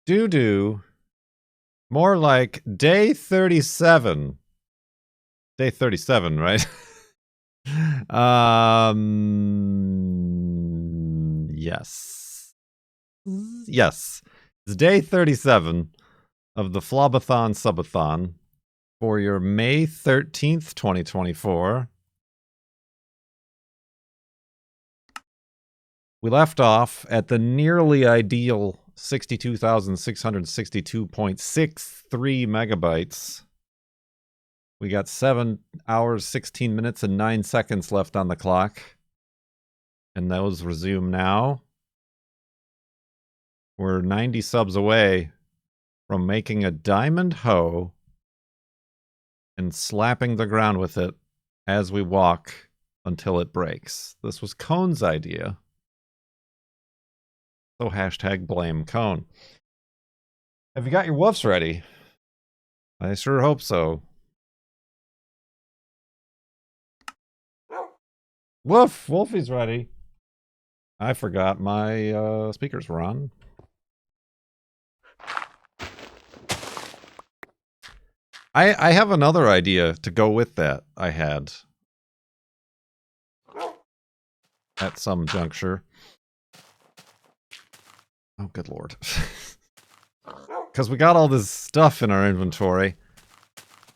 Doo-doo. More like day 37. Day 37, right? Yes. Yes. It's day 37 of the FLoB-a-thon subathon for your May 13th, 2024. We left off at the nearly ideal 62,662.63 megabytes. We got 7 hours, 16 minutes, and 9 seconds left on the clock. And those resume now. We're 90 subs away from making a diamond hoe and slapping the ground with it as we walk until it breaks. This was Cone's idea. So hashtag blame Cone. Have you got your woofs ready? I sure hope so. Woof! Wolfie's ready. I forgot my speakers were on. I have another idea to go with that I had at some juncture. Oh, good lord. Because we got all this stuff in our inventory.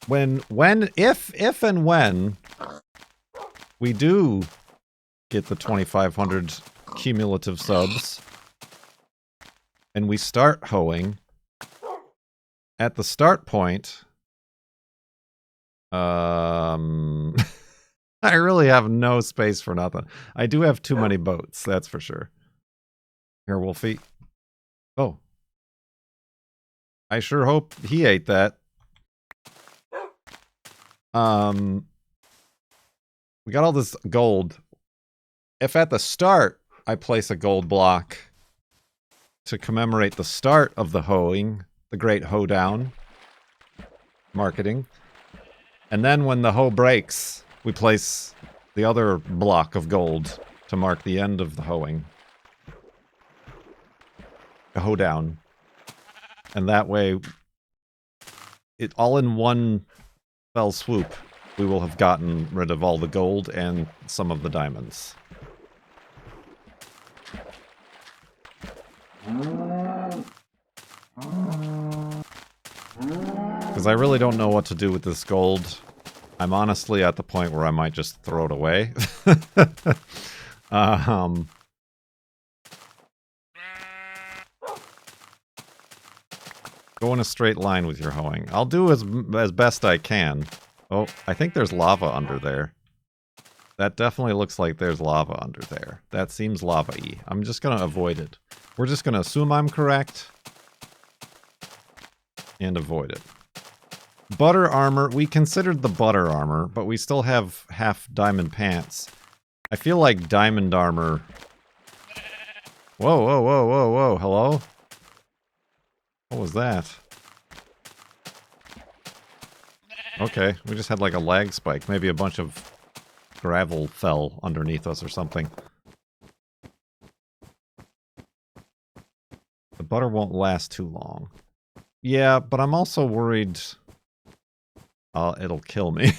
If and when we do get the 2,500 cumulative subs and we start hoeing, at the start point, I really have no space for nothing. I do have too many boats, that's for sure. Here, Wolfie. Oh. I sure hope he ate that. We got all this gold. If at the start I place a gold block to commemorate the start of the hoeing, the great hoedown, marketing, and then when the hoe breaks, we place the other block of gold to mark the end of the hoeing. A hoedown. And that way, it all in one fell swoop, we will have gotten rid of all the gold and some of the diamonds. Because I really don't know what to do with this gold. I'm honestly at the point where I might just throw it away. Go in a straight line with your hoeing. I'll do as best I can. Oh, I think there's lava under there. That definitely looks like there's lava under there. That seems lava-y. I'm just going to avoid it. We're just going to assume I'm correct and avoid it. Butter armor. We considered the butter armor, but we still have half diamond pants. I feel like diamond armor... Whoa, whoa, whoa, whoa, whoa. Hello? What was that? Okay, we just had like a lag spike. Maybe a bunch of gravel fell underneath us or something. The butter won't last too long. Yeah, but I'm also worried it'll kill me.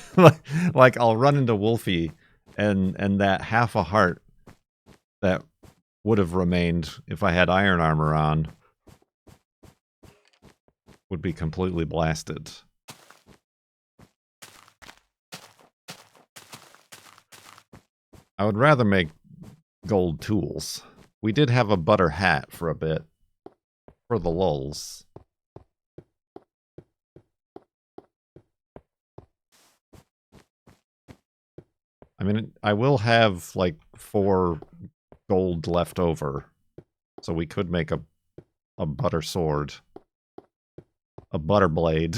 like I'll run into Wolfie and that half a heart that would have remained if I had iron armor on would be completely blasted. I would rather make gold tools. We did have a butter hat for a bit. For the lulz. I mean, I will have like 4 gold left over. So we could make a butter sword. A butter blade.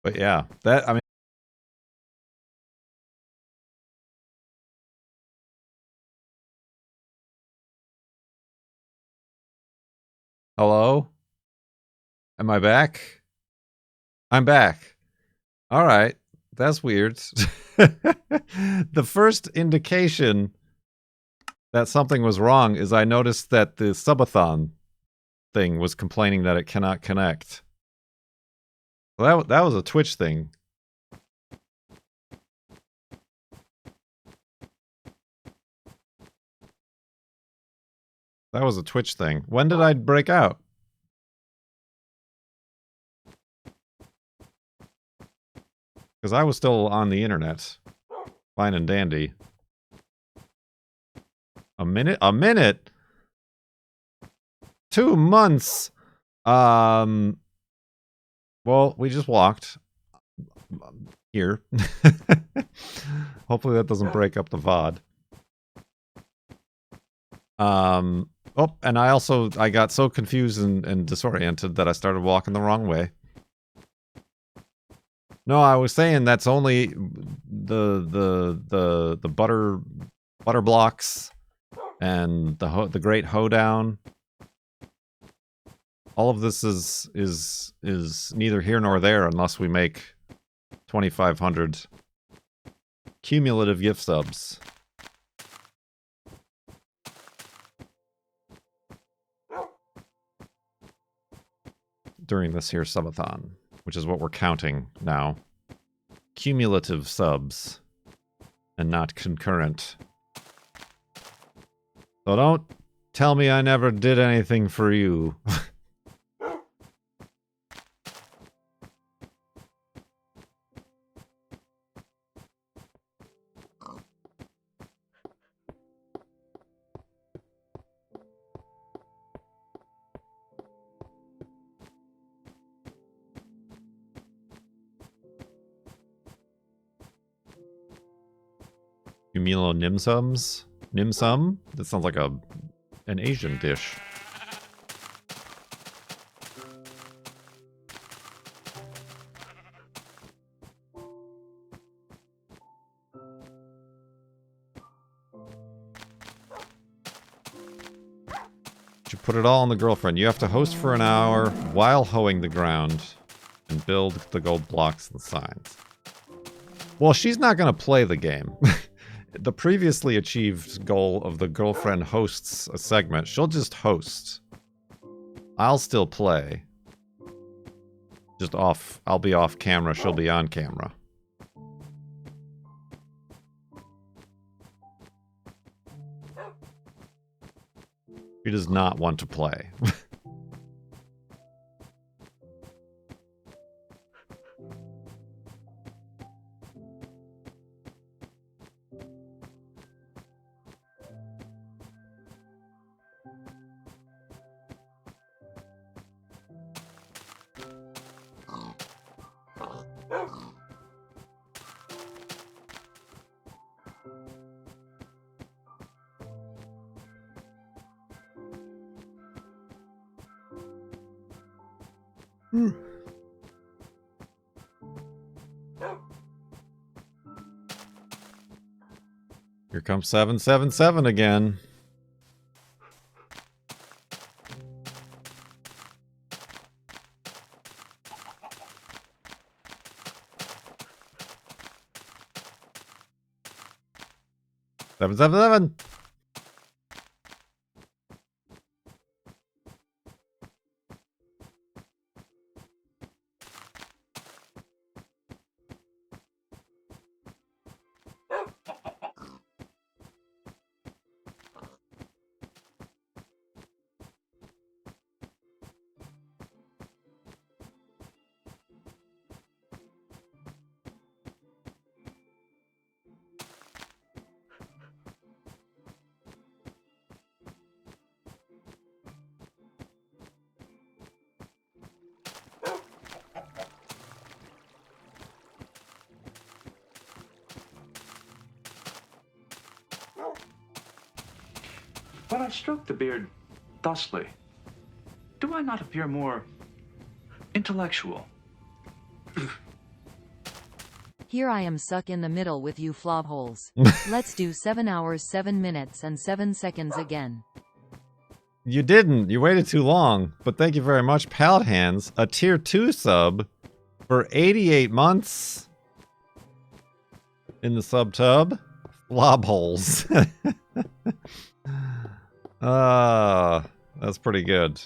But yeah, that, I mean, Hello? Am I back? I'm back. All right. That's weird. The first indication that something was wrong is I noticed that the subathon thing was complaining that it cannot connect. Well, that was a Twitch thing. That was a Twitch thing. When did I break out? Because I was still on the internet. Fine and dandy. A minute? A minute? 2 months? Well, we just walked. Here. Hopefully that doesn't break up the VOD. Oh, and I got so confused and disoriented that I started walking the wrong way. No, I was saying that's only the butter blocks and the great hoedown. All of this is neither here nor there unless we make 2,500 cumulative gift subs. During this here subathon, which is what we're counting now. Cumulative subs and not concurrent. So don't tell me I never did anything for you. Cumulo nimsums? Nimsum? That sounds like an Asian dish. You put it all on the girlfriend. You have to host for an hour while hoeing the ground and build the gold blocks and signs. Well, she's not going to play the game. The previously achieved goal of the girlfriend hosts a segment. She'll just host. I'll still play. Just off. I'll be off camera. She'll be on camera. She does not want to play. Here comes 777 again. Seven, seven, seven. When I stroke the beard thusly, do I not appear more intellectual? Here I am stuck in the middle with you FLoB holes. Let's do 7 hours 7 minutes and 7 seconds again. You didn't. You waited too long. But thank you very much, Pallet Hands. A tier 2 sub for 88 months in the sub tub. Flob holes. That's pretty good.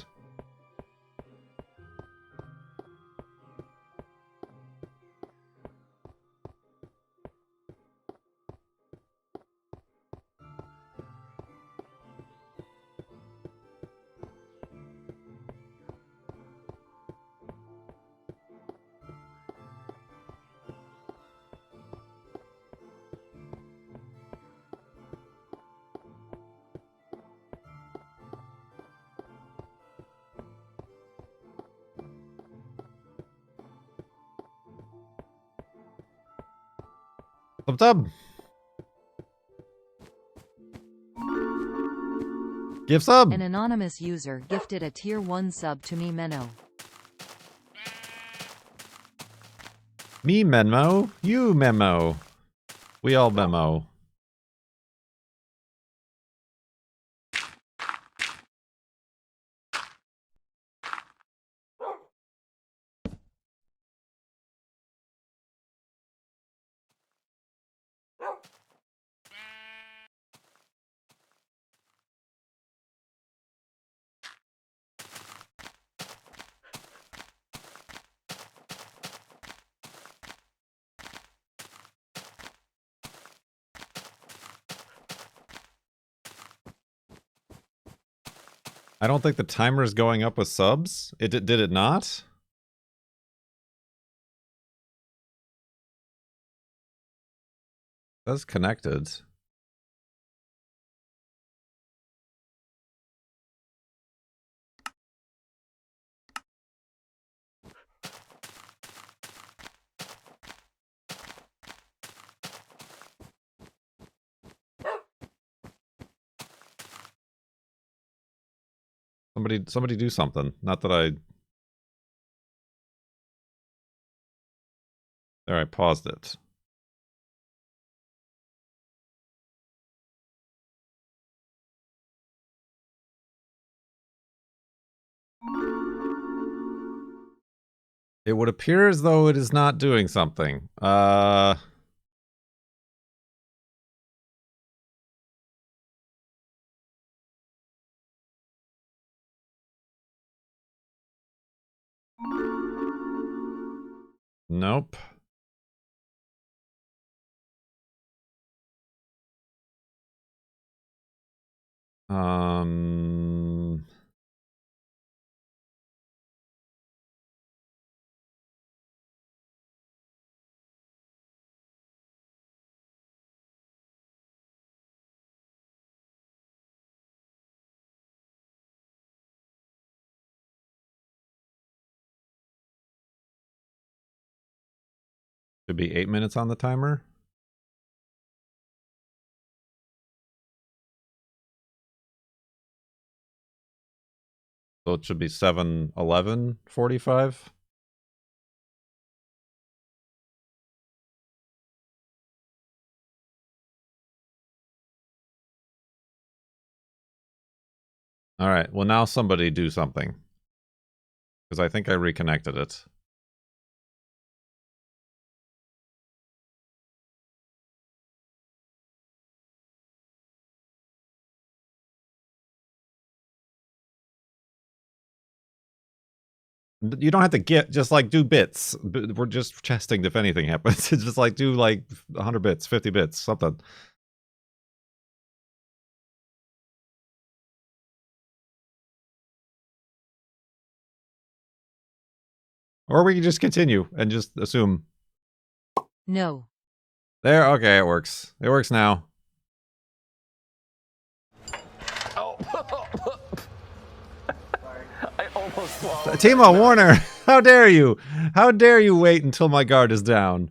Sub tub. Give sub. An anonymous user gifted a tier 1 sub to me Menno. Me memo. You memo. We all memo. I don't think the timer is going up with subs. Did it not? That's connected. Somebody do something. Not that I... There, I paused it. It would appear as though it is not doing something. Nope. Should be 8 minutes on the timer. So it should be 7:11:45. All right. Well, now somebody do something. Because I think I reconnected it. You don't have to get, just like do bits. We're just testing if anything happens. It's just like do like 100 bits, 50 bits, something. Or we can just continue and just assume. No. There, okay, it works. It works now. I almost swallowed. Timo Warner, how dare you? How dare you wait until my guard is down?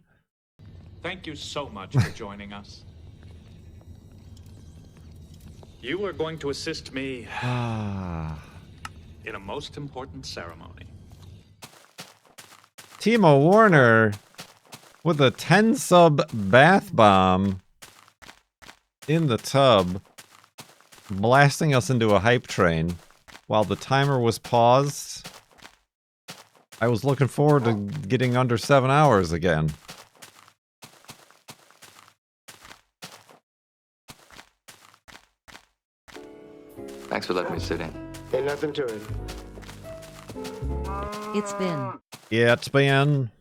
Thank you so much for joining us. You are going to assist me in a most important ceremony. Timo Warner with a 10 sub bath bomb in the tub, blasting us into a hype train. while the timer was paused, I was looking forward to getting under 7 hours again. Thanks for letting me sit in. Ain't nothing to it. It's been. Yeah, it's been.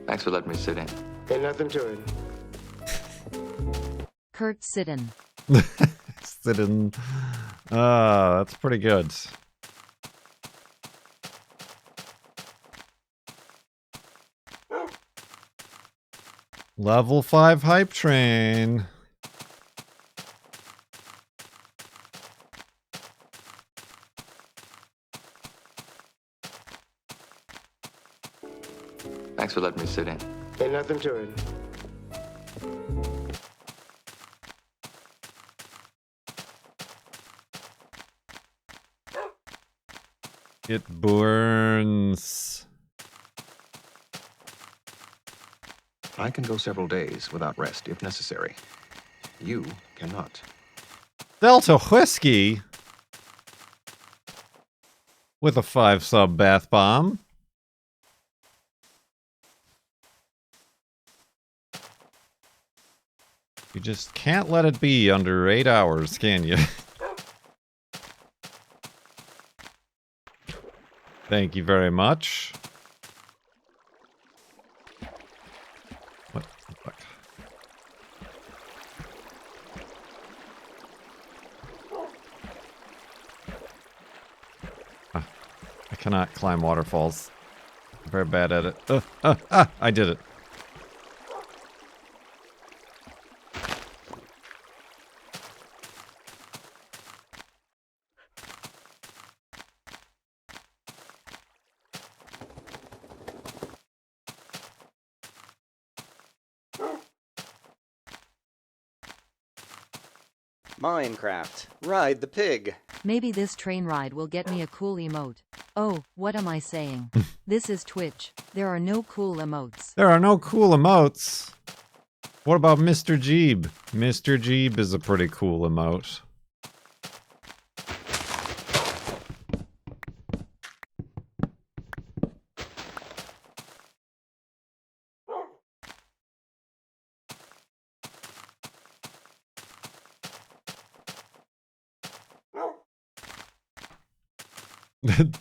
Thanks for letting me sit in. Ain't nothing to it. Kurt Sitten. Sitting. That's pretty good. Level 5 hype train. Thanks for letting me sit in. Ain't nothing to it. It burns. I can go several days without rest if necessary. You cannot. Delta Whiskey with a 5-sub bath bomb. You just can't let it be under 8 hours, can you? Thank you very much. What the fuck? Ah, I cannot climb waterfalls. I'm very bad at it. I did it. Minecraft. Ride the pig. Maybe this train ride will get me a cool emote. Oh, what am I saying? This is Twitch. There are no cool emotes. There are no cool emotes. What about Mr. Jeeb? Mr. Jeeb is a pretty cool emote.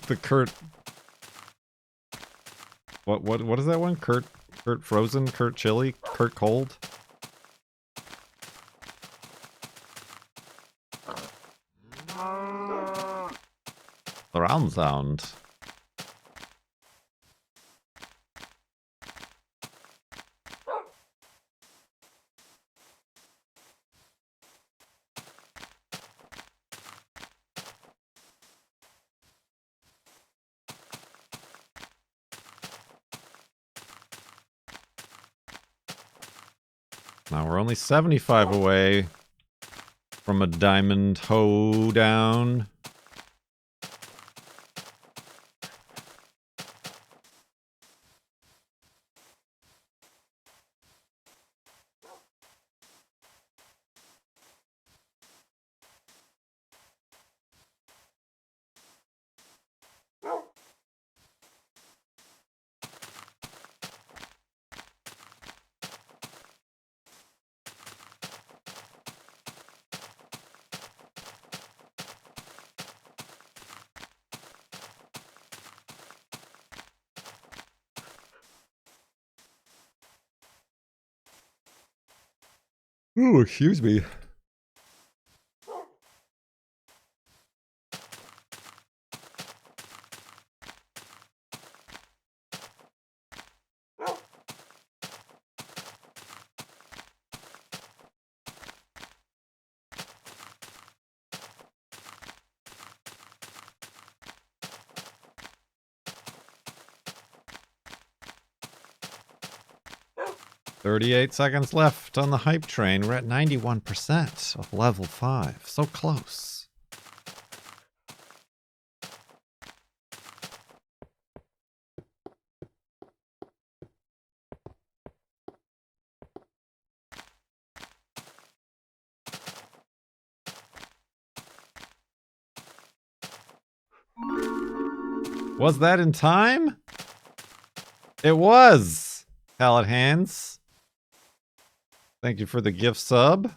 The Kurt. What is that one? Kurt Frozen? Kurt Chili? Kurt Cold? Surround sound. Now we're only 75 away from a diamond hoedown. Ooh, excuse me. "38 seconds left on the hype train. We're at 91% of level 5. So close." Was that in time? It was! Pallet Hands. Thank you for the gift sub.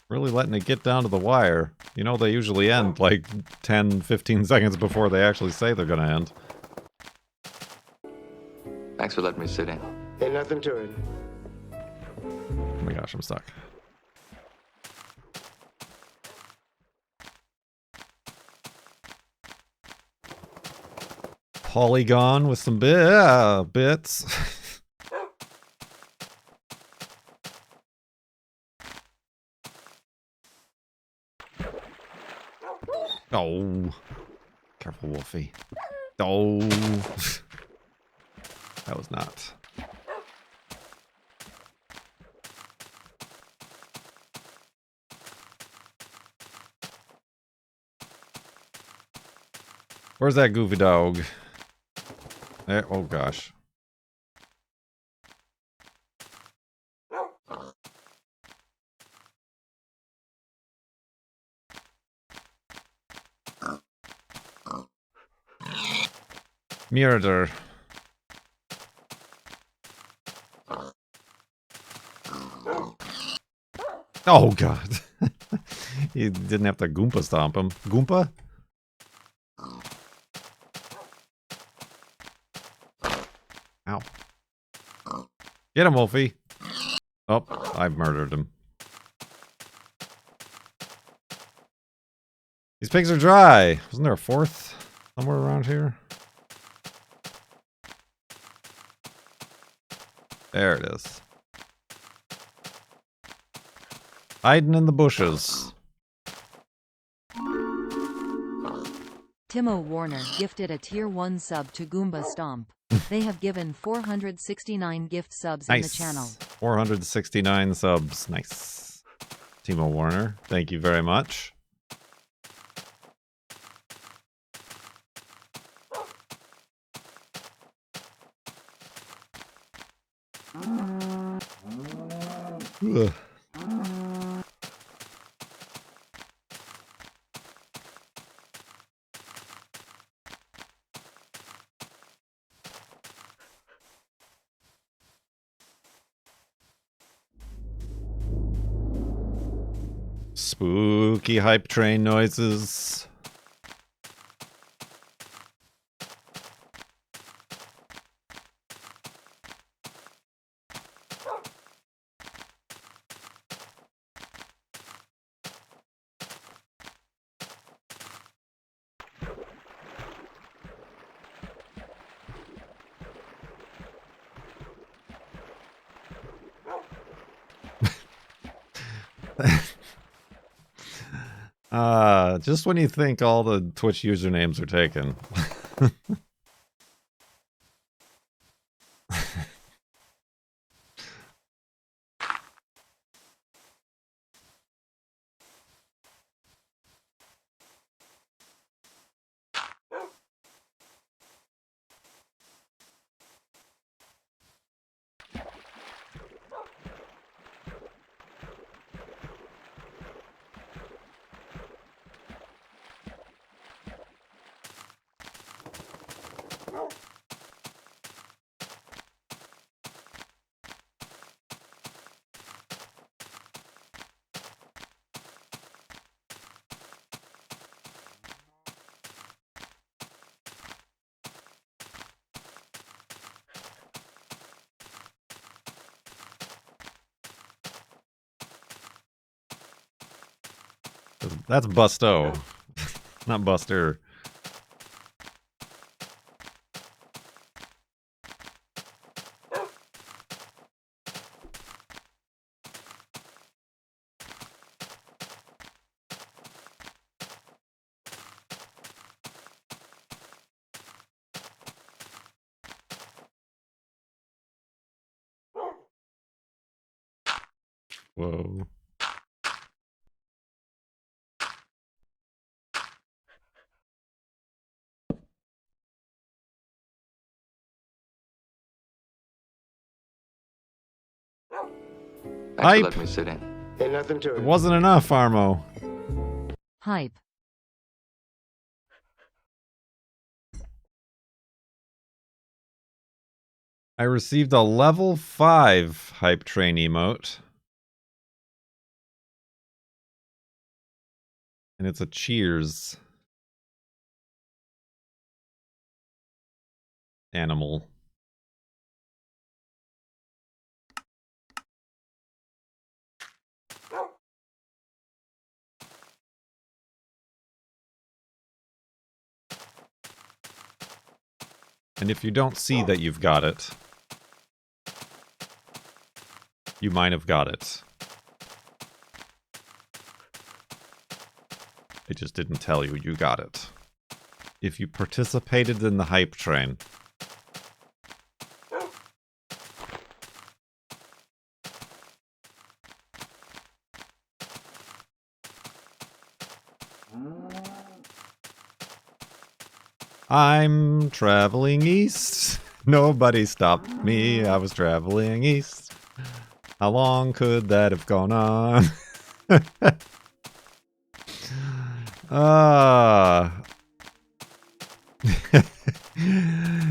Really letting it get down to the wire. You know, they usually end like 10, 15 seconds before they actually say they're gonna end. Thanks for letting me sit in. Ain't nothing to it. Oh my gosh, I'm stuck. Polygon with some bits. Oh. Careful, Wolfie. Oh. That was not. Where's that goofy dog? There, oh gosh. Murder. Oh god. He didn't have to Goomba stomp him. Goomba? Ow. Get him, Wolfie. Oh, I've murdered him. These pigs are dry. Wasn't there a fourth somewhere around here? There it is. Hiding in the bushes. Timo Warner gifted a tier 1 sub to Goomba Stomp. They have given 469 gift subs in the channel. 469 subs. Nice. Timo Warner, thank you very much. Ugh. Spooky hype train noises. Just when you think all the Twitch usernames are taken. That's Busto, not Buster. Whoa. Thanks Hype. for letting me sit in. Ain't nothing to It it. wasn't enough, Armo. Hype. I received a level 5 hype train emote. And it's a cheers animal. And if you don't see that you've got it, you might have got it. I just didn't tell you you got it. If you participated in the hype train. I'm traveling east. Nobody stopped me. I was traveling east. How long could that have gone on?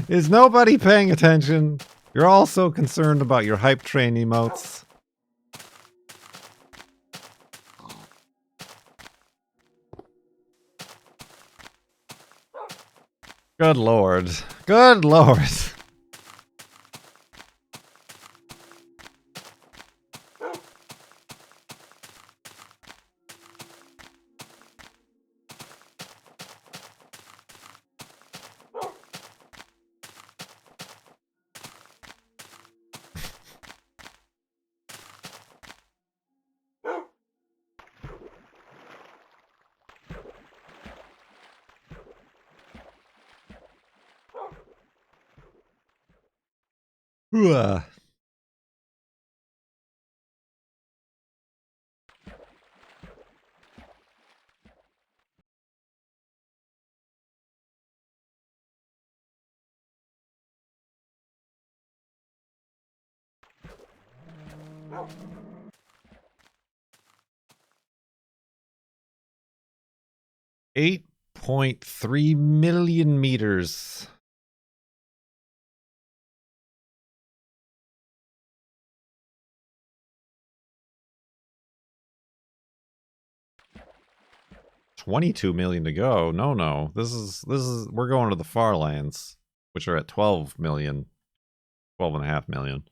Is nobody paying attention? You're all so concerned about your hype train emotes. Good lord. Good lord. Hooah. $8.3 million meters. $22 million to go. No. This is we're going to the FARLANDS, which are at 12 million. 12.5 million.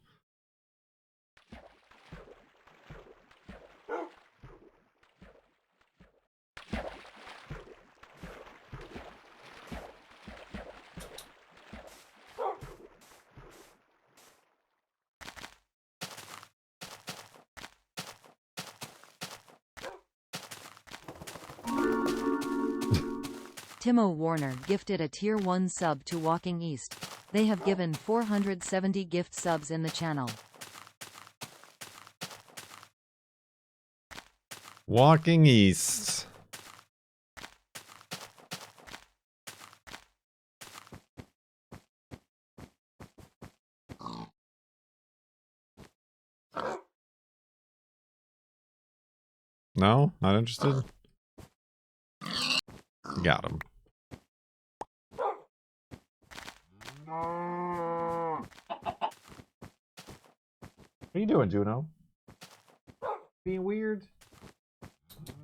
Timo Warner gifted a Tier 1 sub to Walking East. They have given 470 gift subs in the channel. Walking East. No? Not interested? Got him. What are you doing, Juno? Being weird?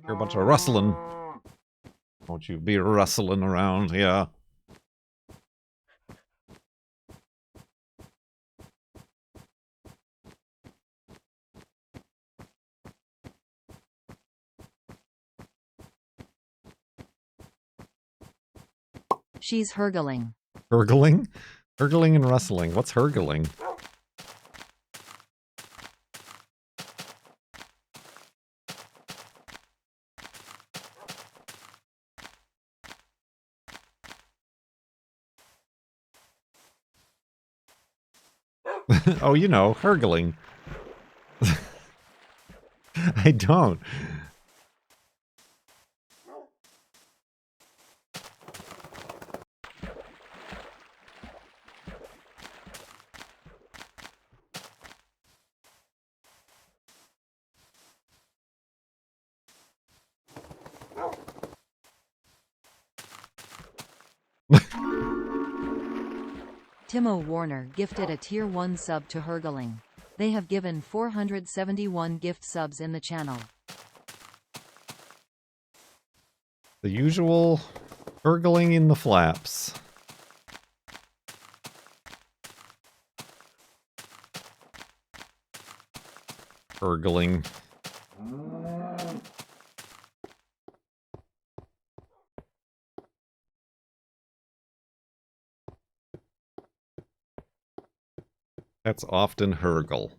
You're a bunch of rustling. Won't you be rustling around here? She's hurgling. Hurgling? Hurgling and rustling. What's hurgling? Oh, you know, hurgling. I don't. Timo Warner gifted a Tier 1 sub to Hergling. They have given 471 gift subs in the channel. The usual gurgling in the flaps. Gurgling. That's often Hergel.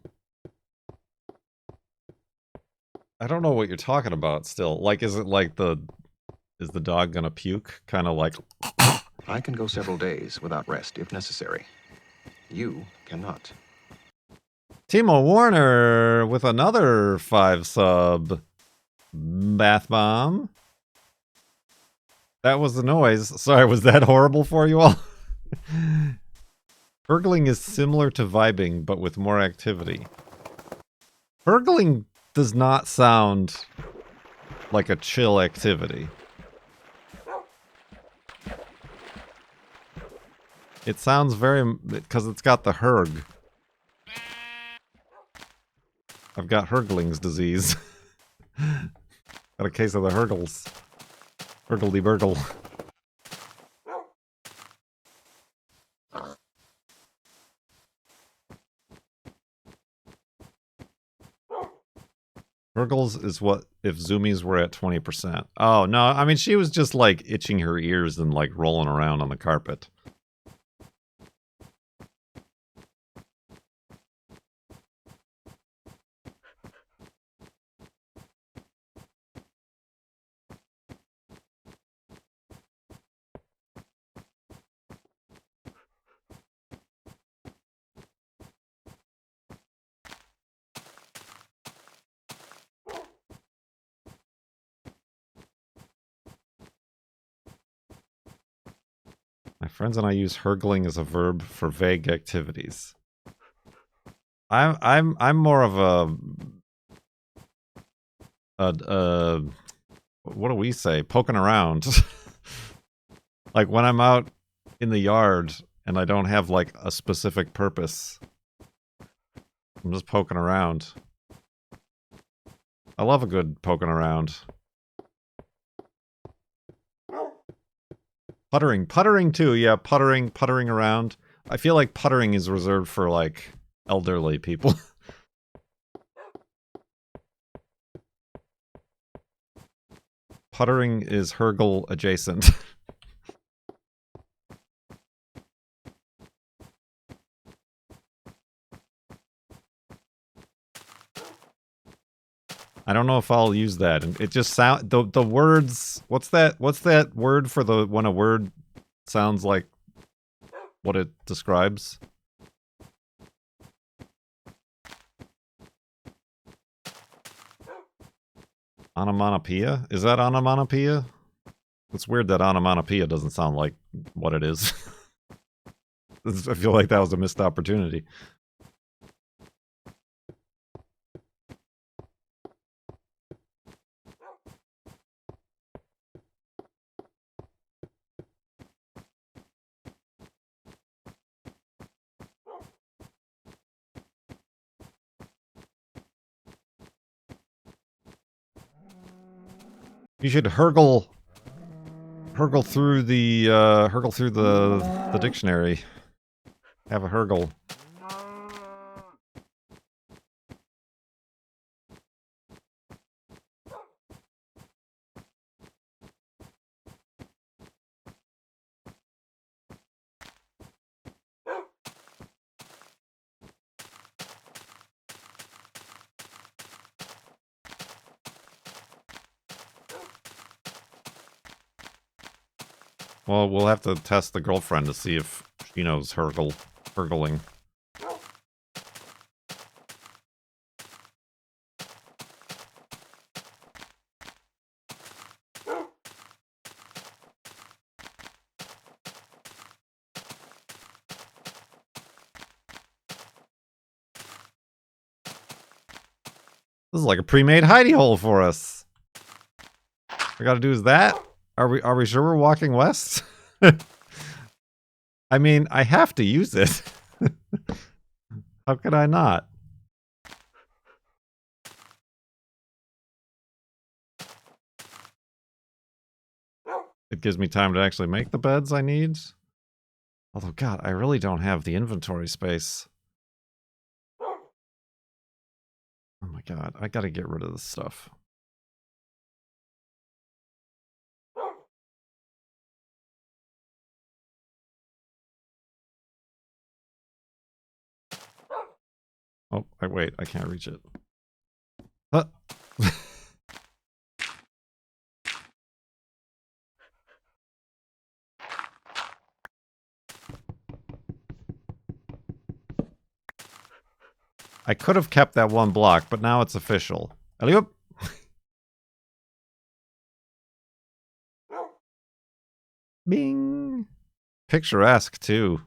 I don't know what you're talking about still. Like, is it like is the dog gonna puke? Kind of like... I can go several days without rest if necessary. You cannot. Timo Warner with another 5 sub. Bath bomb. That was the noise. Sorry, was that horrible for you all? Hurgling is similar to vibing, but with more activity. Hurgling does not sound like a chill activity. It sounds very... because it's got the Herg. I've got Hurgling's disease. Got a case of the Hurgles. Hurgledy-burgle. Hurgles is what if zoomies were at 20%. Oh, no, I mean, she was just, like, itching her ears and, like, rolling around on the carpet. My friends and I use hurgling as a verb for vague activities. I'm more of a what do we say? Poking around. Like when I'm out in the yard and I don't have like a specific purpose. I'm just poking around. I love a good poking around. Puttering too, yeah, puttering around. I feel like puttering is reserved for, like, elderly people. Puttering is Hergel adjacent. I don't know if I'll use that. And it just sound the words. What's that word for the when a word sounds like what it describes? Onomatopoeia? Is that onomatopoeia? It's weird that onomatopoeia doesn't sound like what it is. I feel like that was a missed opportunity. You should hurgle through the dictionary. Have a hurgle. Well, we'll have to test the girlfriend to see if she knows hurgling. This is like a pre-made hidey hole for us. All we gotta do is that? Are we sure we're walking west? I mean, I have to use it. How could I not? It gives me time to actually make the beds I need. Although, God, I really don't have the inventory space. Oh my God, I gotta get rid of this stuff. Oh, wait, I can't reach it. I could have kept that one block, but now it's official. Alley-oop! Bing! Picturesque, too.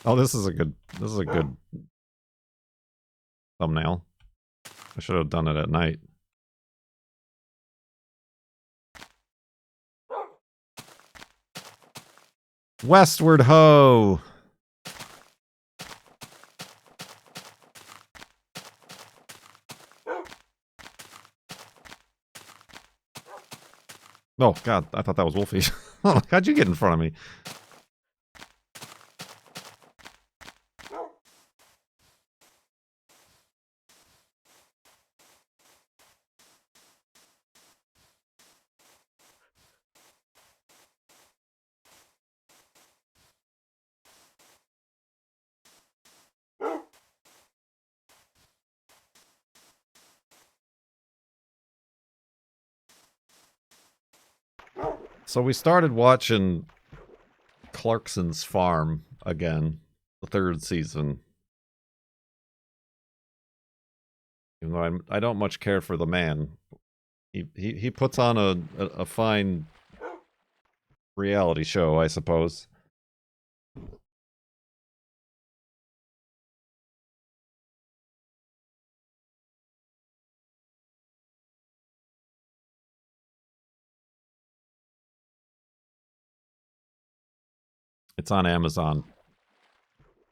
Oh, this is a good thumbnail. I should have done it at night. Westward ho! Oh, God, I thought that was Wolfie. How'd you get in front of me? So we started watching Clarkson's Farm again, the 3rd season. Even though I don't much care for the man. He puts on a fine reality show, I suppose. It's on Amazon.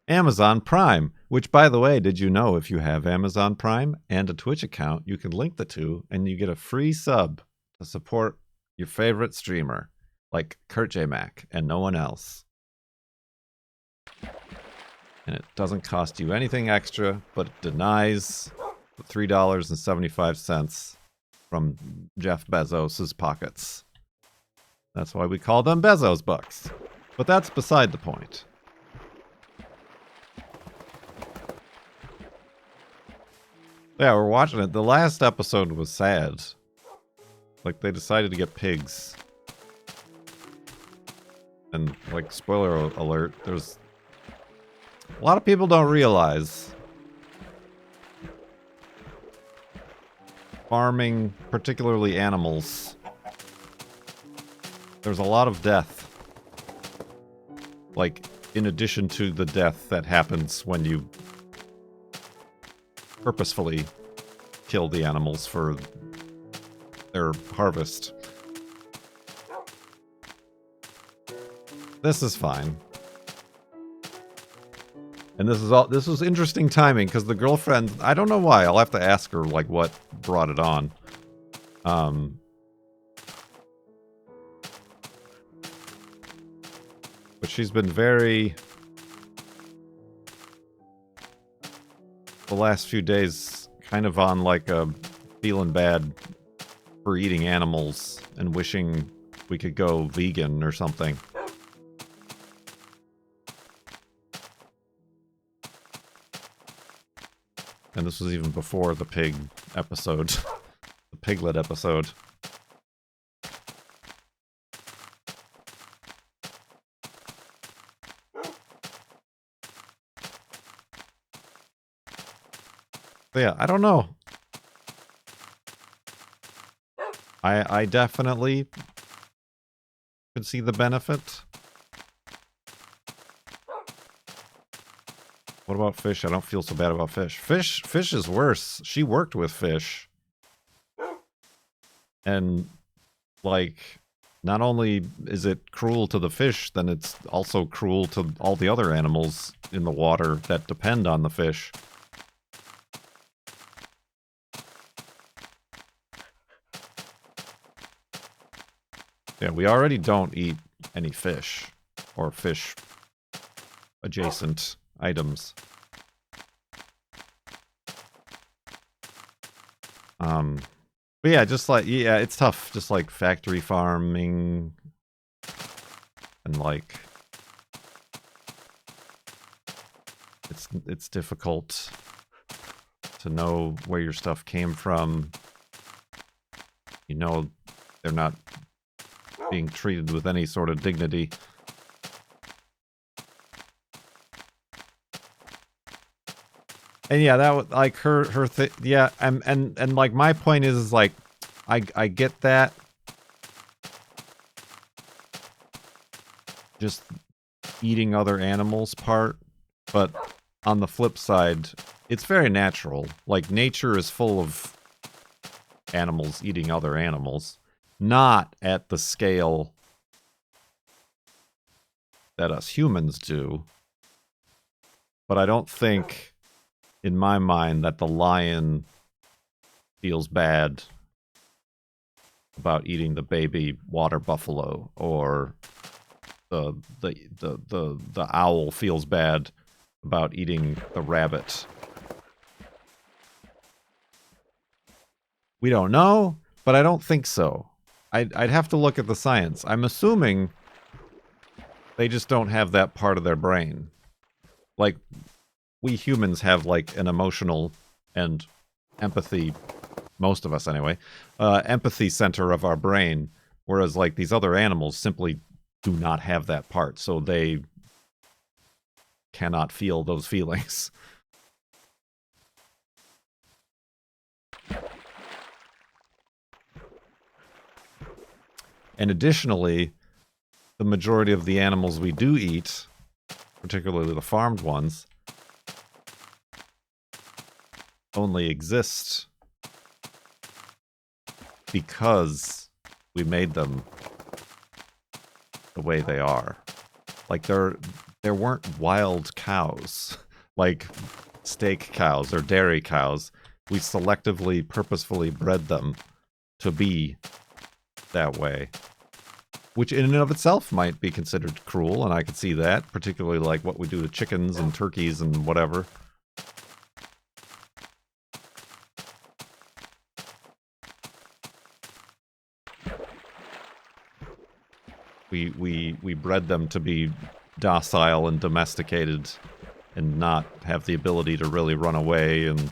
Amazon Prime, which, by the way, did you know if you have Amazon Prime and a Twitch account, you can link the two and you get a free sub to support your favorite streamer, like Kurt J. Mac and no one else. And it doesn't cost you anything extra, but it denies the $3.75 from Jeff Bezos' pockets. That's why we call them Bezos bucks. But that's beside the point. Yeah, we're watching it. The last episode was sad. Like, they decided to get pigs. And, like, spoiler alert, there's... A lot of people don't realize farming, particularly animals, there's a lot of death. Like, in addition to the death that happens when you purposefully kill the animals for their harvest. This is fine. And this was interesting timing, because the girlfriend, I don't know why, I'll have to ask her, like, what brought it on. But she's been very... the last few days, kind of on, like, a feeling bad for eating animals and wishing we could go vegan or something. And this was even before the pig episode. The piglet episode. But yeah, I don't know. I definitely could see the benefit. What about fish? I don't feel so bad about fish. Fish is worse. She worked with fish. And, like, not only is it cruel to the fish, then it's also cruel to all the other animals in the water that depend on the fish. Yeah, we already don't eat any fish or fish adjacent items. But yeah, just like, yeah, it's tough. Just like factory farming and like it's difficult to know where your stuff came from. You know, they're not being treated with any sort of dignity. And yeah, that was like her yeah, and like my point is like I get that. Just eating other animals part, but on the flip side, it's very natural. Like nature is full of animals eating other animals, not at the scale that us humans do. But I don't think, in my mind, that the lion feels bad about eating the baby water buffalo, or the owl feels bad about eating the rabbit. We don't know, but I don't think so. I'd have to look at the science. I'm assuming they just don't have that part of their brain. Like, we humans have, like, an emotional and empathy, most of us anyway, empathy center of our brain, whereas, like, these other animals simply do not have that part, so they cannot feel those feelings. And additionally, the majority of the animals we do eat, particularly the farmed ones, only exist because we made them the way they are. Like, there weren't wild cows, like steak cows or dairy cows. We selectively, purposefully bred them to be that way, which in and of itself might be considered cruel, and I could see that, particularly like what we do to chickens and turkeys and whatever. We bred them to be docile and domesticated and not have the ability to really run away. And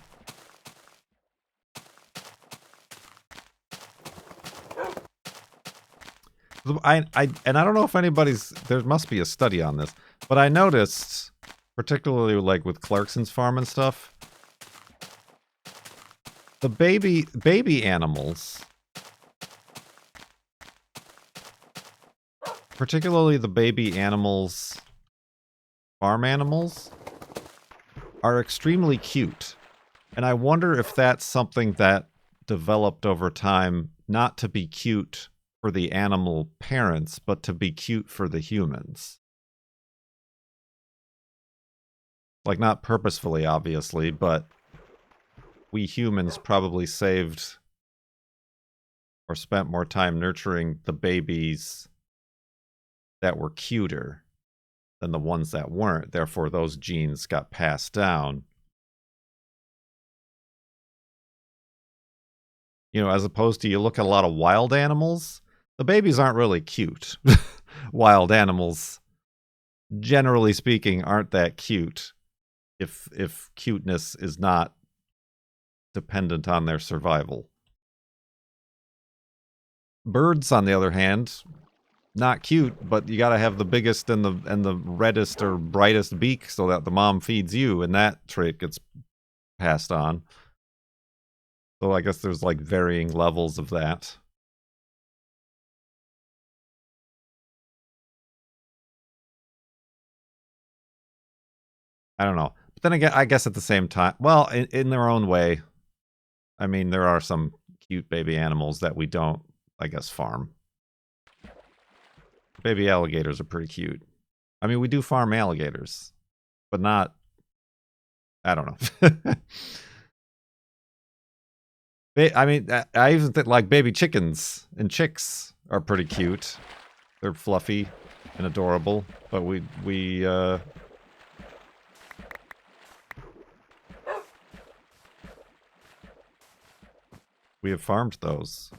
I don't know if anybody's, there must be a study on this, but I noticed, particularly like with Clarkson's farm and stuff, the baby animals, particularly the baby animals, farm animals, are extremely cute. And I wonder if that's something that developed over time, not to be cute for the animal parents, but to be cute for the humans. Like, not purposefully, obviously, but we humans probably saved or spent more time nurturing the babies that were cuter than the ones that weren't. Therefore, those genes got passed down. You know, as opposed to, you look at a lot of wild animals, the babies aren't really cute. Wild animals, generally speaking, aren't that cute if cuteness is not dependent on their survival. Birds, on the other hand, not cute, but you gotta have the biggest and the reddest or brightest beak so that the mom feeds you, and that trait gets passed on. So I guess there's like varying levels of that. I don't know. But then again, I guess at the same time, well, in their own way, I mean, there are some cute baby animals that we don't, I guess, farm. Baby alligators are pretty cute. I mean, we do farm alligators, but not. I don't know. I mean, I even think like baby chickens and chicks are pretty cute. They're fluffy and adorable, but we have farmed those.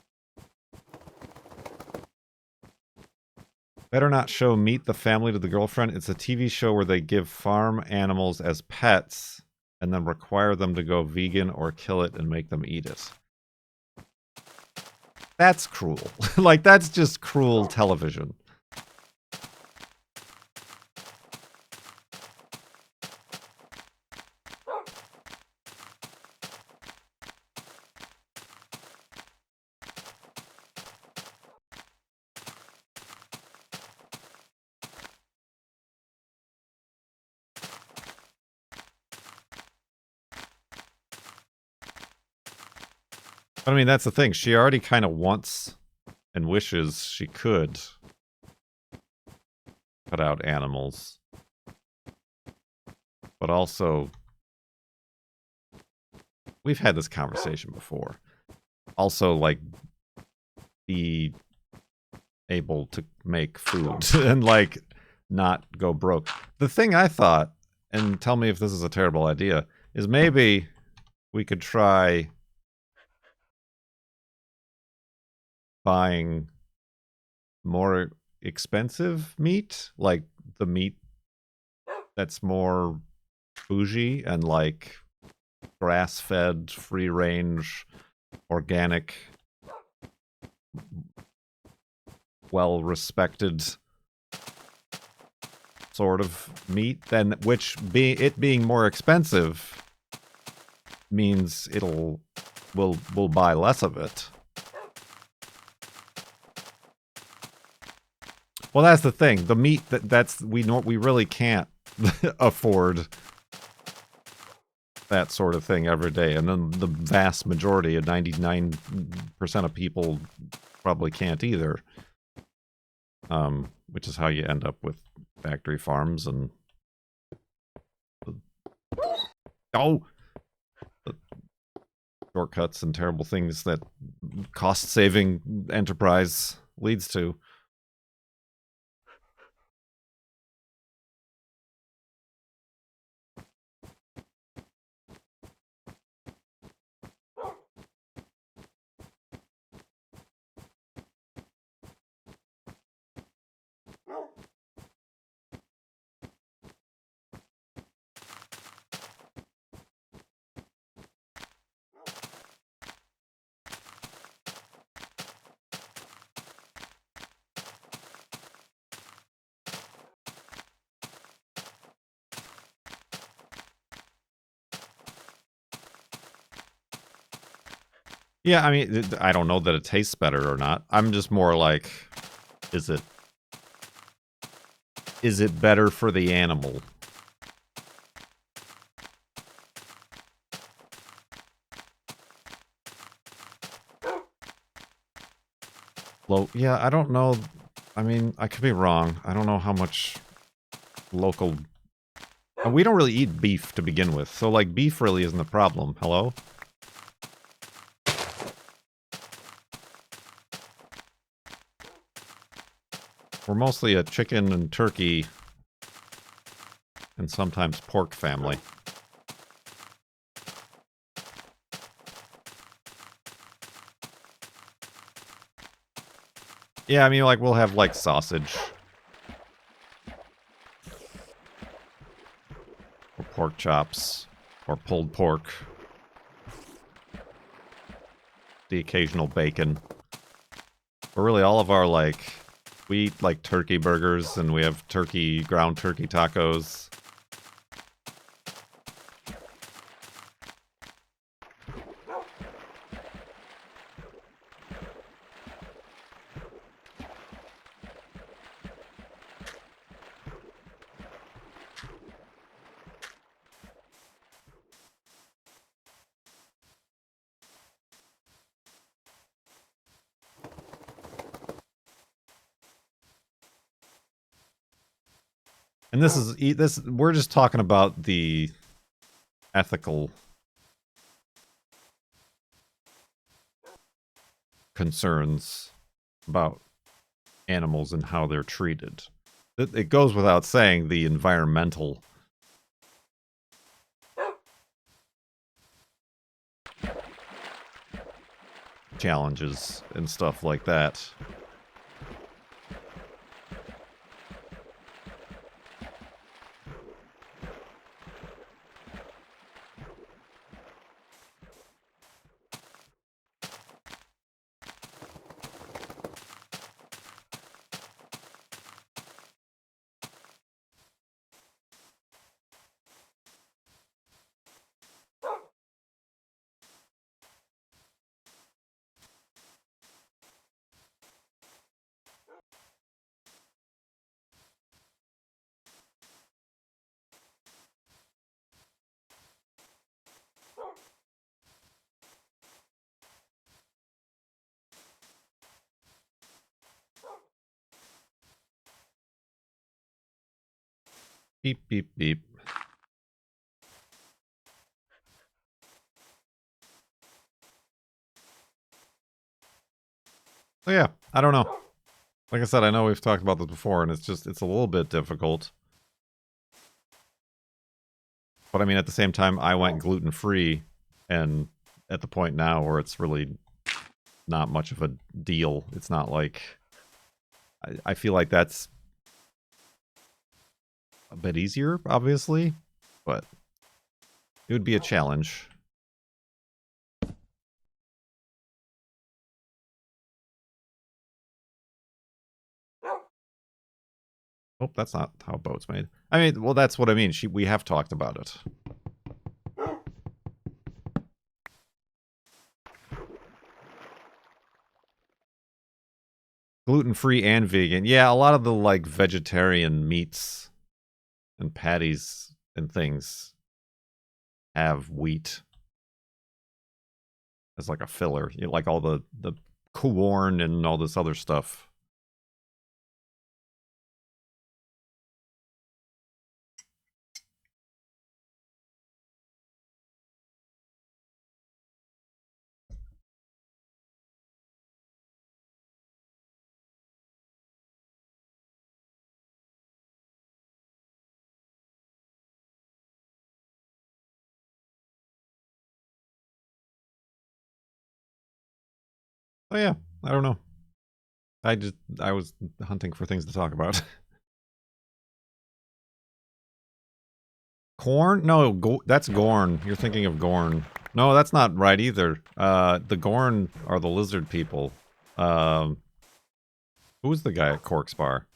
Better not show Meet the Family to the girlfriend. It's a TV show where they give farm animals as pets and then require them to go vegan or kill it and make them eat it. That's cruel. Like, that's just cruel television. But I mean, that's the thing. She already kind of wants and wishes she could put out animals. But also, we've had this conversation before. Also, like, be able to make food and, like, not go broke. The thing I thought, and tell me if this is a terrible idea, is maybe we could try buying more expensive meat, like the meat that's more bougie and like grass-fed, free-range, organic, well-respected sort of meat, then which it being more expensive means we'll buy less of it. Well, that's the thing. The meat we really can't afford that sort of thing every day, and then the vast majority of 99% of people probably can't either. Which is how you end up with factory farms and the shortcuts and terrible things that cost-saving enterprise leads to. Yeah, I mean, I don't know that it tastes better or not. I'm just more like, is it better for the animal? Well, yeah, I don't know. I mean, I could be wrong. I don't know how much local... And we don't really eat beef to begin with, so, like, beef really isn't the problem. Hello? We're mostly a chicken and turkey and sometimes pork family. Yeah, I mean, like, we'll have, like, sausage. Or pork chops. Or pulled pork. The occasional bacon. But really, all of our, like... We eat, like, turkey burgers, and we have ground turkey tacos. And this we're just talking about the ethical concerns about animals and how they're treated. It goes without saying the environmental challenges and stuff like that. Beep, beep, beep. So yeah, I don't know. Like I said, I know we've talked about this before, and it's a little bit difficult. But I mean, at the same time, I went gluten-free, and at the point now where it's really not much of a deal. It's not like... I feel like that's a bit easier, obviously, but it would be a challenge. Oh, that's not how a boat's made. I mean, well, that's what I mean. We have talked about it. Gluten-free and vegan. Yeah, a lot of the, like, vegetarian meats and patties and things have wheat as, like, a filler. You know, like all the corn and all this other stuff. Oh yeah, I don't know. I was hunting for things to talk about. Corn? No, that's Gorn. You're thinking of Gorn. No, that's not right either. The Gorn are the lizard people. Who's the guy at Cork's Bar?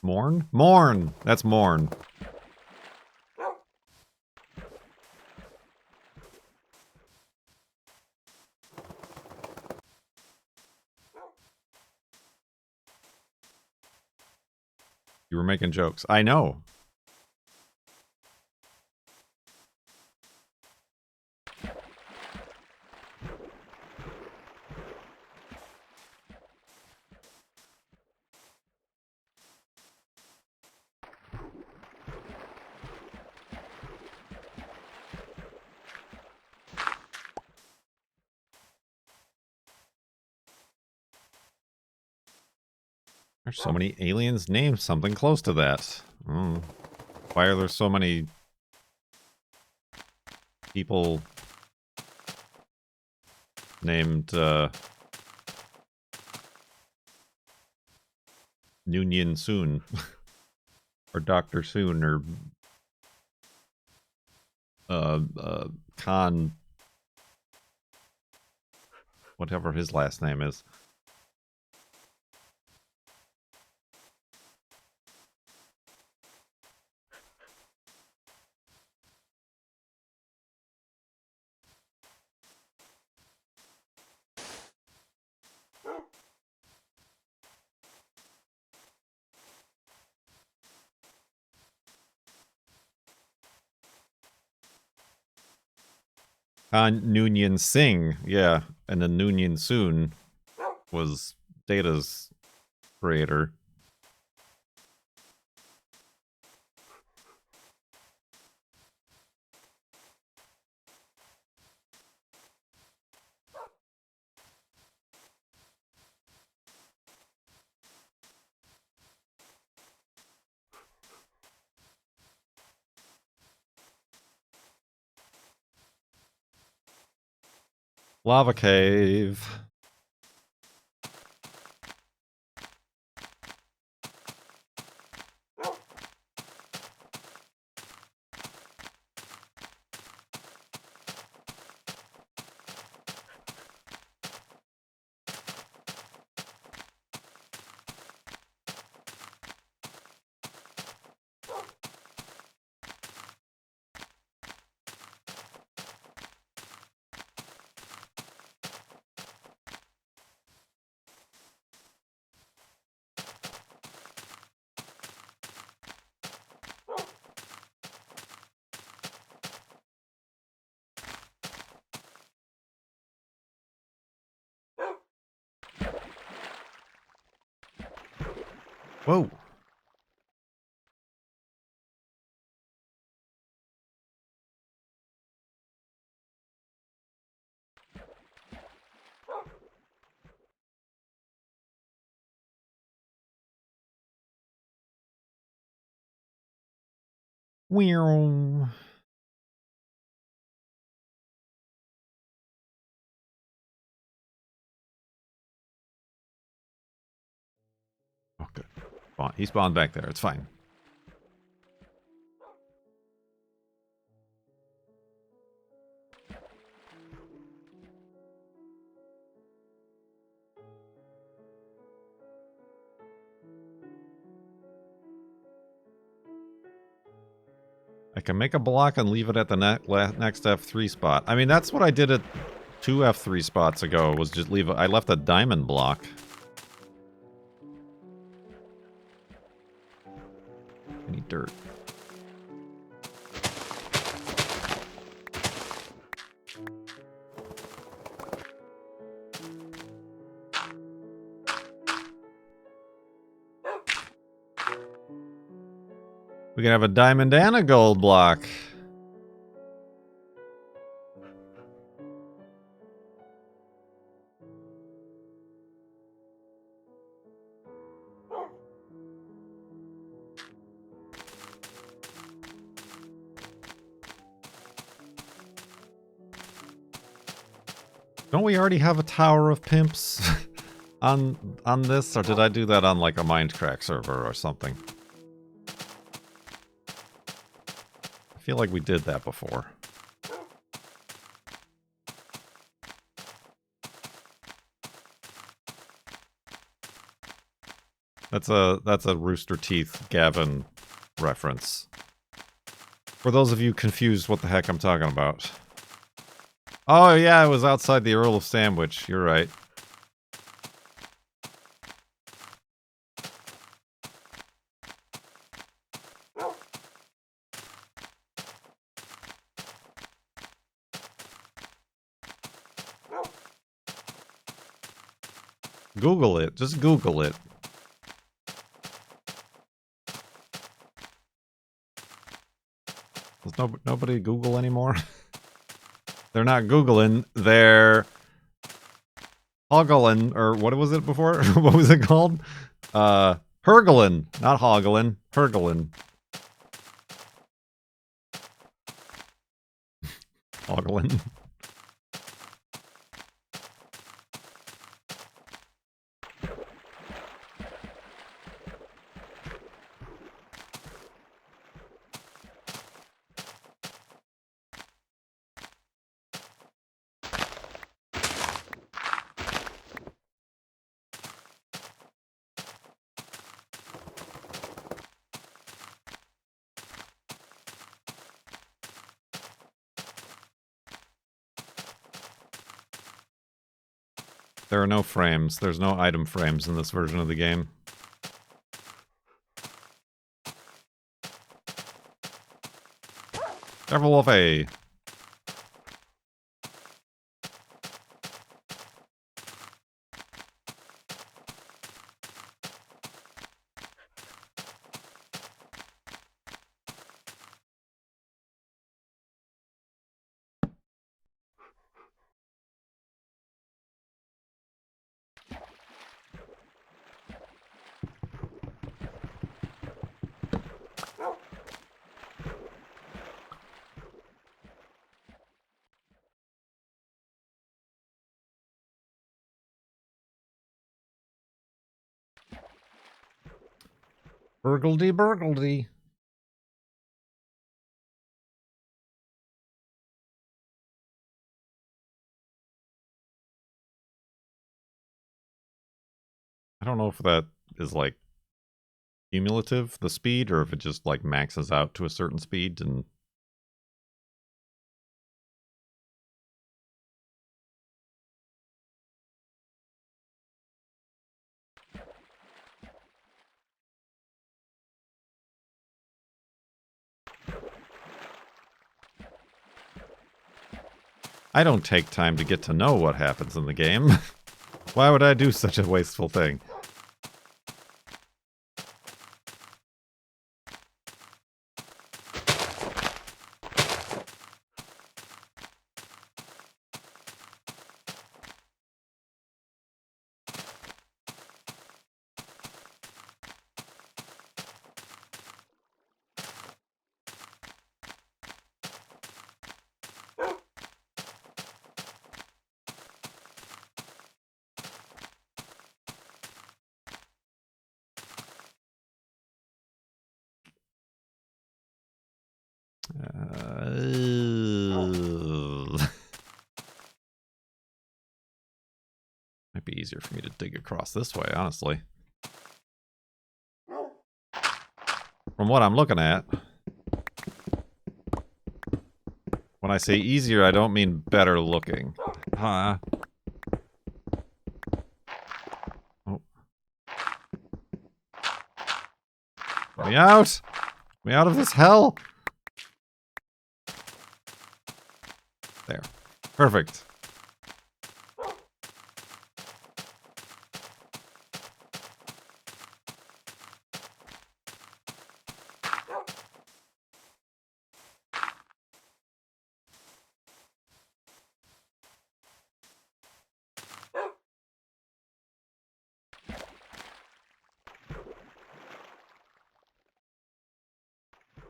Morn? Morn! That's Morn. You were making jokes. I know. There's so many aliens named something close to that. Why are there so many people named Noonien Soon or Dr. Soon or Khan, whatever his last name is. Noonien Singh, yeah, and then Noonien Soon was Data's creator. Lava cave. Whoa. Weird. Oh, good. He spawned back there. It's fine. I can make a block and leave it at the next F3 spot. I mean, that's what I did at 2 F3 spots ago, was just leave I left a diamond block. I need dirt. We can have a diamond and a gold block. Don't we already have a Tower of Pimps on this? Or did I do that on like a Mindcrack server or something? I feel like we did that before. That's a Rooster Teeth Gavin reference. For those of you confused what the heck I'm talking about. Oh yeah, it was outside the Earl of Sandwich. You're right. Google it. Just Google it. Does nobody Google anymore? They're not Googling. They're hoggling, or what was it before? What was it called? Hergling, not hoggling. Hergling. Hoggling. There are no frames. There's no item frames in this version of the game. Careful of A. Burgledy, burgledy. I don't know if that is like cumulative, the speed, or if it just like maxes out to a certain speed and I don't take time to get to know what happens in the game. Why would I do such a wasteful thing? Might be easier for me to dig across this way, honestly. From what I'm looking at. When I say easier, I don't mean better looking. Huh? Oh. Let me out! Let me out of this hell! There. Perfect.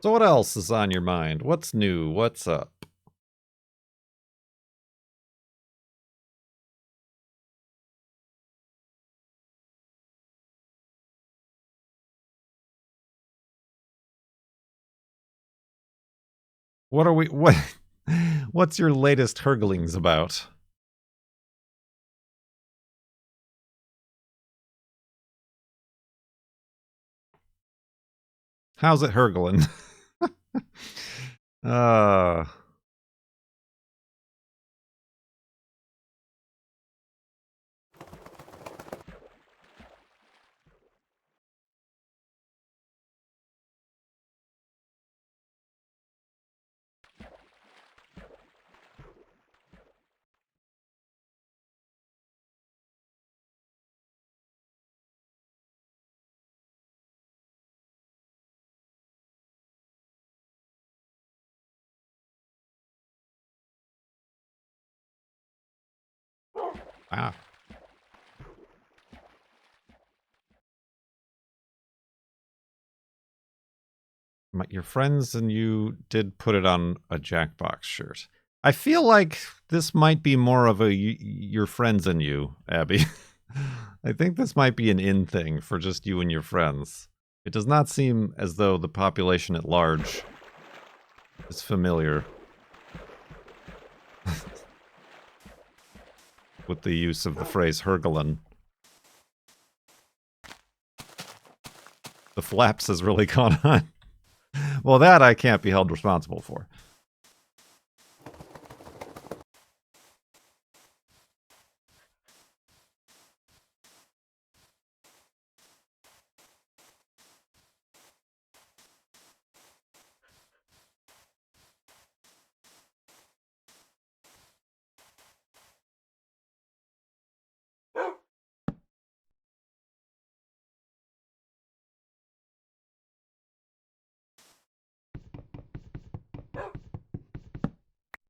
So what else is on your mind? What's new? What's up? What are we... What? What's your latest hurglings about? How's it hurgling? uh... Ah. Your friends and you did put it on a Jackbox shirt. I feel like this might be more of a your friends and you, Abby. I think this might be an in thing for just you and your friends. It does not seem as though the population at large is familiar with the use of the phrase hurglin'. The flaps has really caught on. Well, that I can't be held responsible for.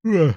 Ugh.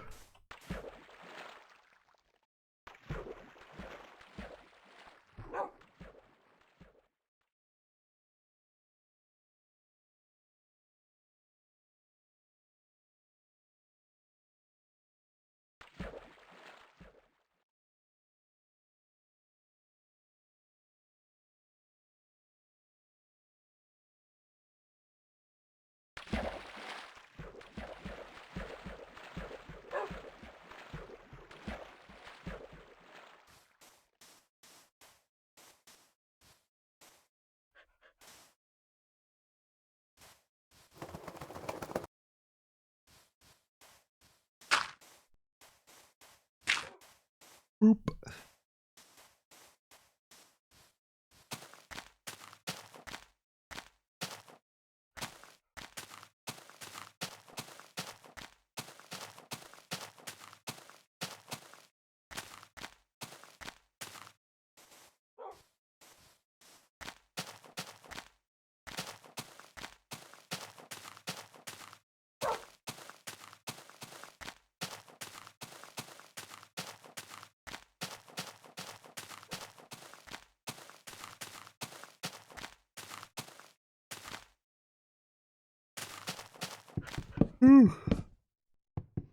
Boop.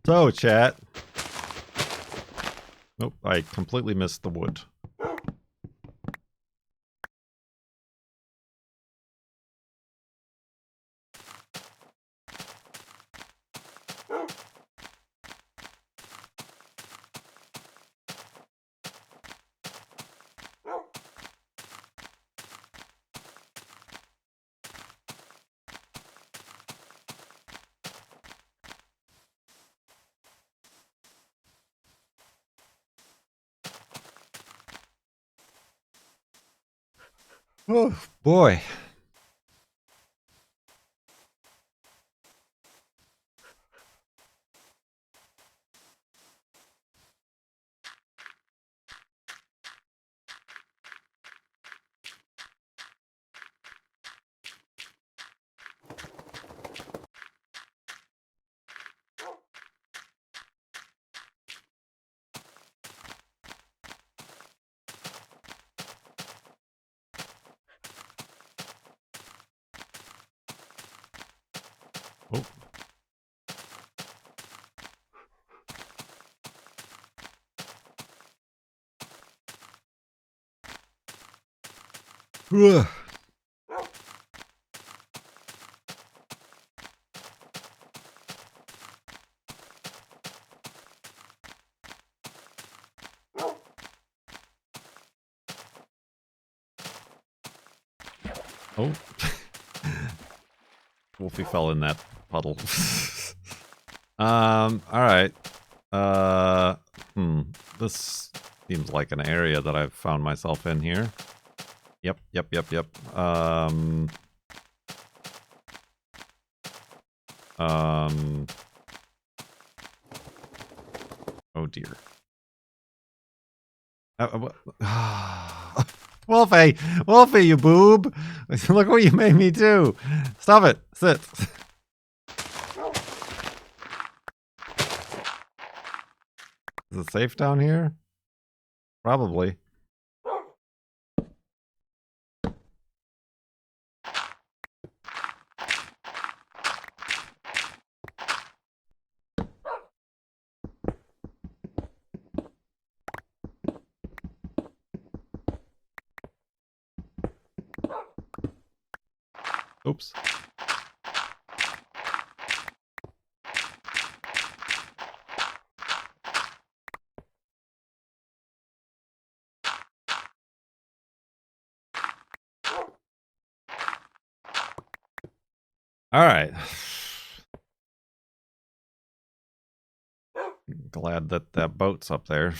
So, chat. Nope, I completely missed the wood. Oh, boy. Oh. Ugh. Oh. Wolfie fell in that puddle. Alright. This seems like an area that I've found myself in here. Yep. Oh dear. Wolfie! Wolfie, you boob! Look what you made me do! Stop it! Sit! Is it safe down here? Probably. Oops. All right. Glad that that boat's up there.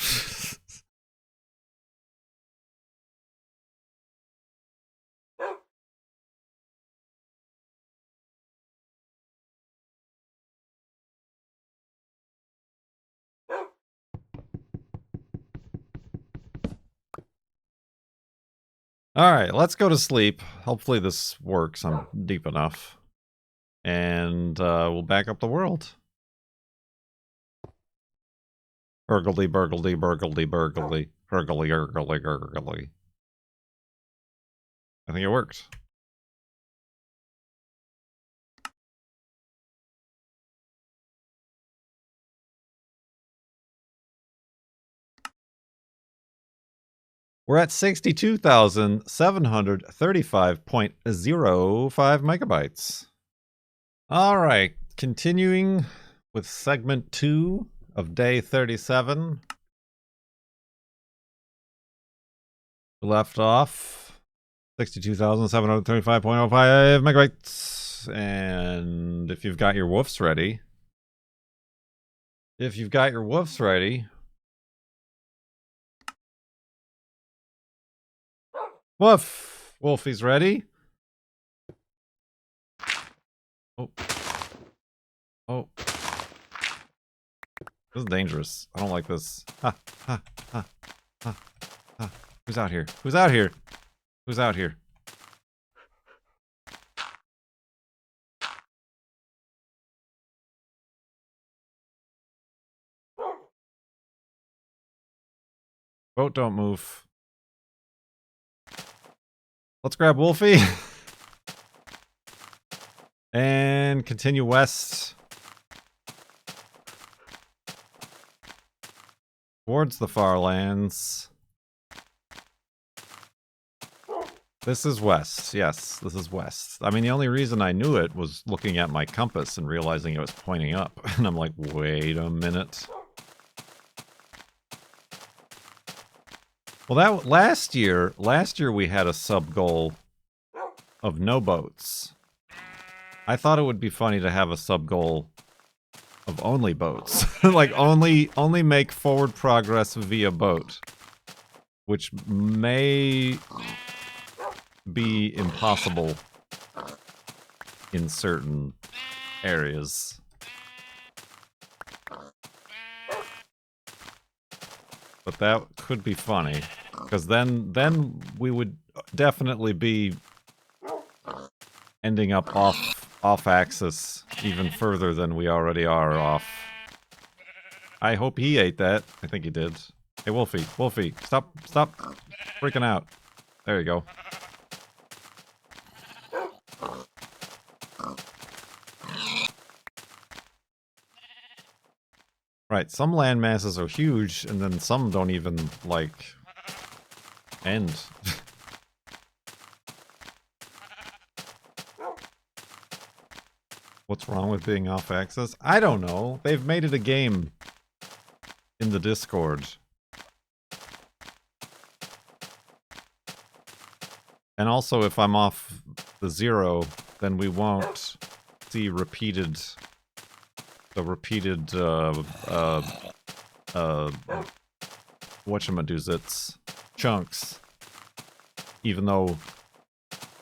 All right, let's go to sleep. Hopefully this works. I'm deep enough. And we'll back up the world. Burgledy, burgledy, burgledy, burgledy. Burgledy, burgledy, burgledy. I think it worked. We're at 62,735.05 megabytes. All right, continuing with segment 2 of day 37. We left off 62,735.05 megabytes. And if you've got your woofs ready, Woof! Wolfie's ready. Oh. Oh. This is dangerous. I don't like this. Ha, ha, ha, ha, ha. Who's out here? Who's out here? Who's out here? Boat don't move. Let's grab Wolfie. And continue west. Towards the Farlands. This is west. Yes, this is west. I mean, the only reason I knew it was looking at my compass and realizing it was pointing up. And I'm like, wait a minute. Well, that last year we had a sub goal of no boats. I thought it would be funny to have a sub goal of only boats. Like only make forward progress via boat, which may be impossible in certain areas. But that could be funny, because then we would definitely be ending up off axis even further than we already are off. I hope he ate that. I think he did. Hey, Wolfie, Wolfie, stop freaking out. There you go. Right, some land masses are huge, and then some don't even, like, end. What's wrong with being off axis? I don't know. They've made it a game in the Discord. And also, if I'm off the 0, then we won't see the repeated whatchamadoozits chunks, even though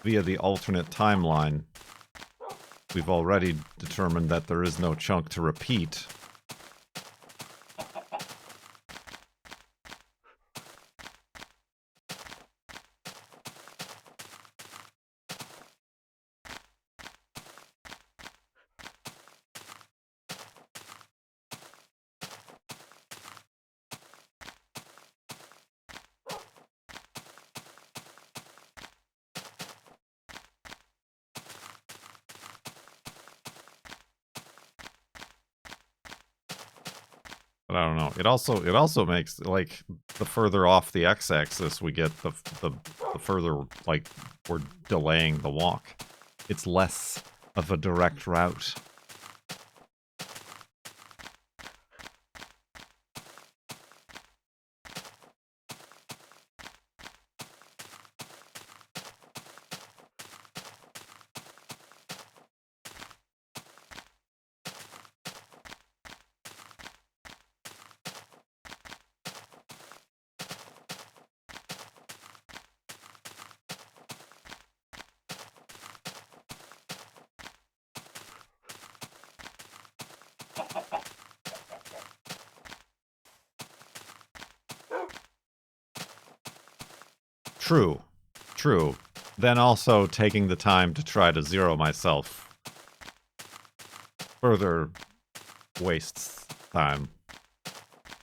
via the alternate timeline we've already determined that there is no chunk to repeat. But I don't know. It also makes, like, the further off the x-axis we get, the further, like, we're delaying the walk. It's less of a direct route. True. True. Then also taking the time to try to zero myself further wastes time.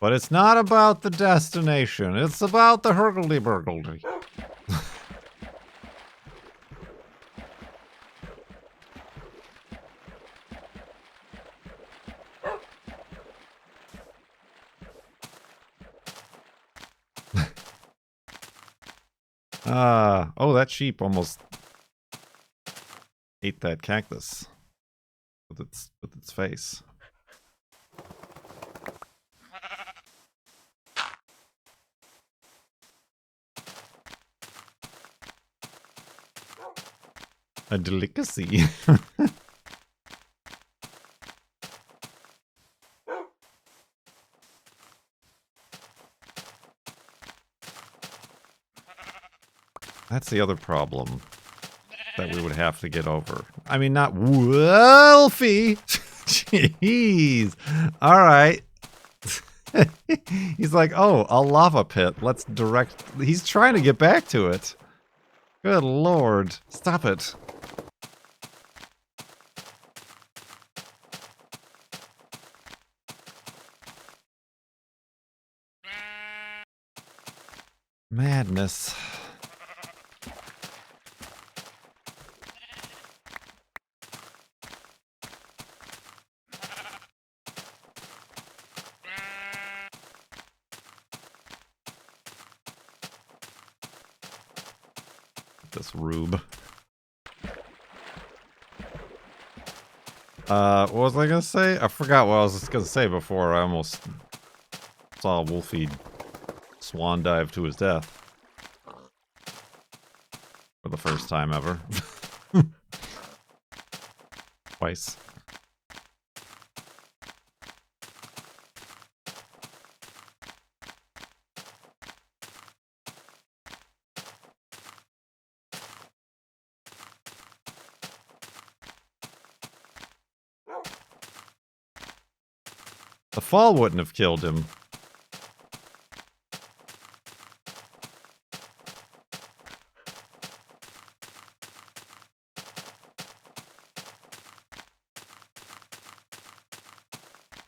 But it's not about the destination, it's about the hurgledy-burgledy. Oh, that sheep almost ate that cactus with its face. A delicacy. That's the other problem that we would have to get over. I mean, not Wolfie. Jeez. All right. He's like, oh, a lava pit. Let's direct. He's trying to get back to it. Good lord. Stop it. Madness. This rube. What was I gonna say? I forgot what I was gonna say before I almost saw Wolfie swan dive to his death. For the first time ever. Twice. The fall wouldn't have killed him.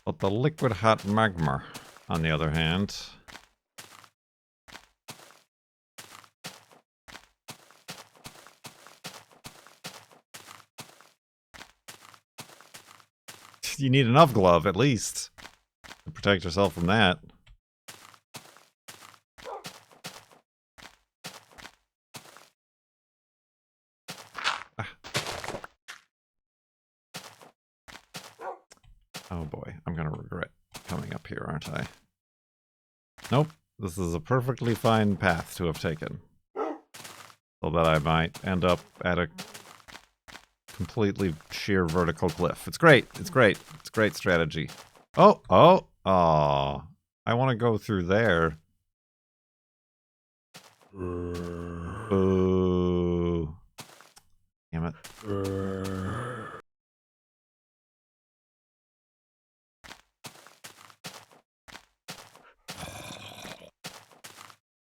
But the liquid hot magma, on the other hand. You need an UV glove, at least, to protect yourself from that. Ah. Oh boy, I'm gonna regret coming up here, aren't I? Nope, this is a perfectly fine path to have taken. So that I might end up at a completely sheer vertical cliff. It's great. It's great. It's a great strategy. Oh, oh, oh. I want to go through there. Ooh. Damn it.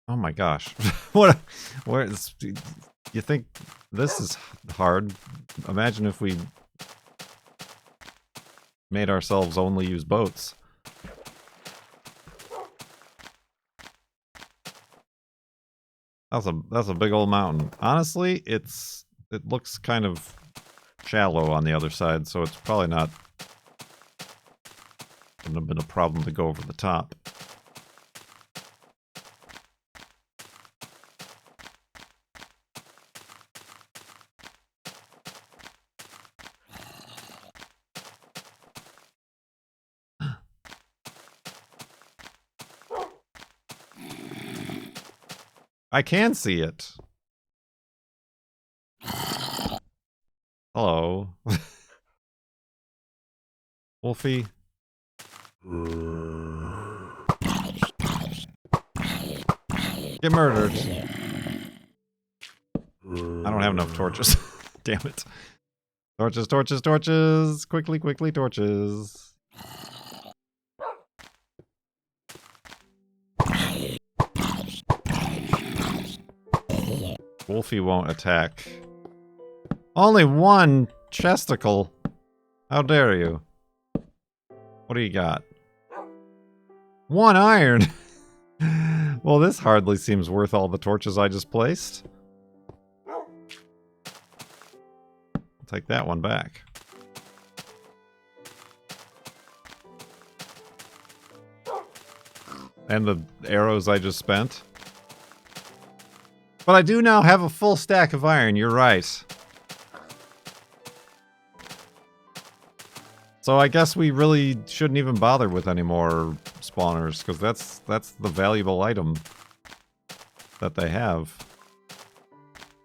Oh my gosh. What? Where is... You think this is hard? Imagine if we made ourselves only use boats. That's a big old mountain. Honestly, it looks kind of shallow on the other side, so it's probably not wouldn't have been a problem to go over the top. I can see it. Hello. Wolfie. Get murdered. I don't have enough torches. Damn it. Torches, torches, torches. Quickly, quickly, torches. Wolfie won't attack. Only one chesticle. How dare you? What do you got? One iron. Well, this hardly seems worth all the torches I just placed. I'll take that one back. And the arrows I just spent. But I do now have a full stack of iron, you're right. So I guess we really shouldn't even bother with any more spawners, because that's the valuable item that they have.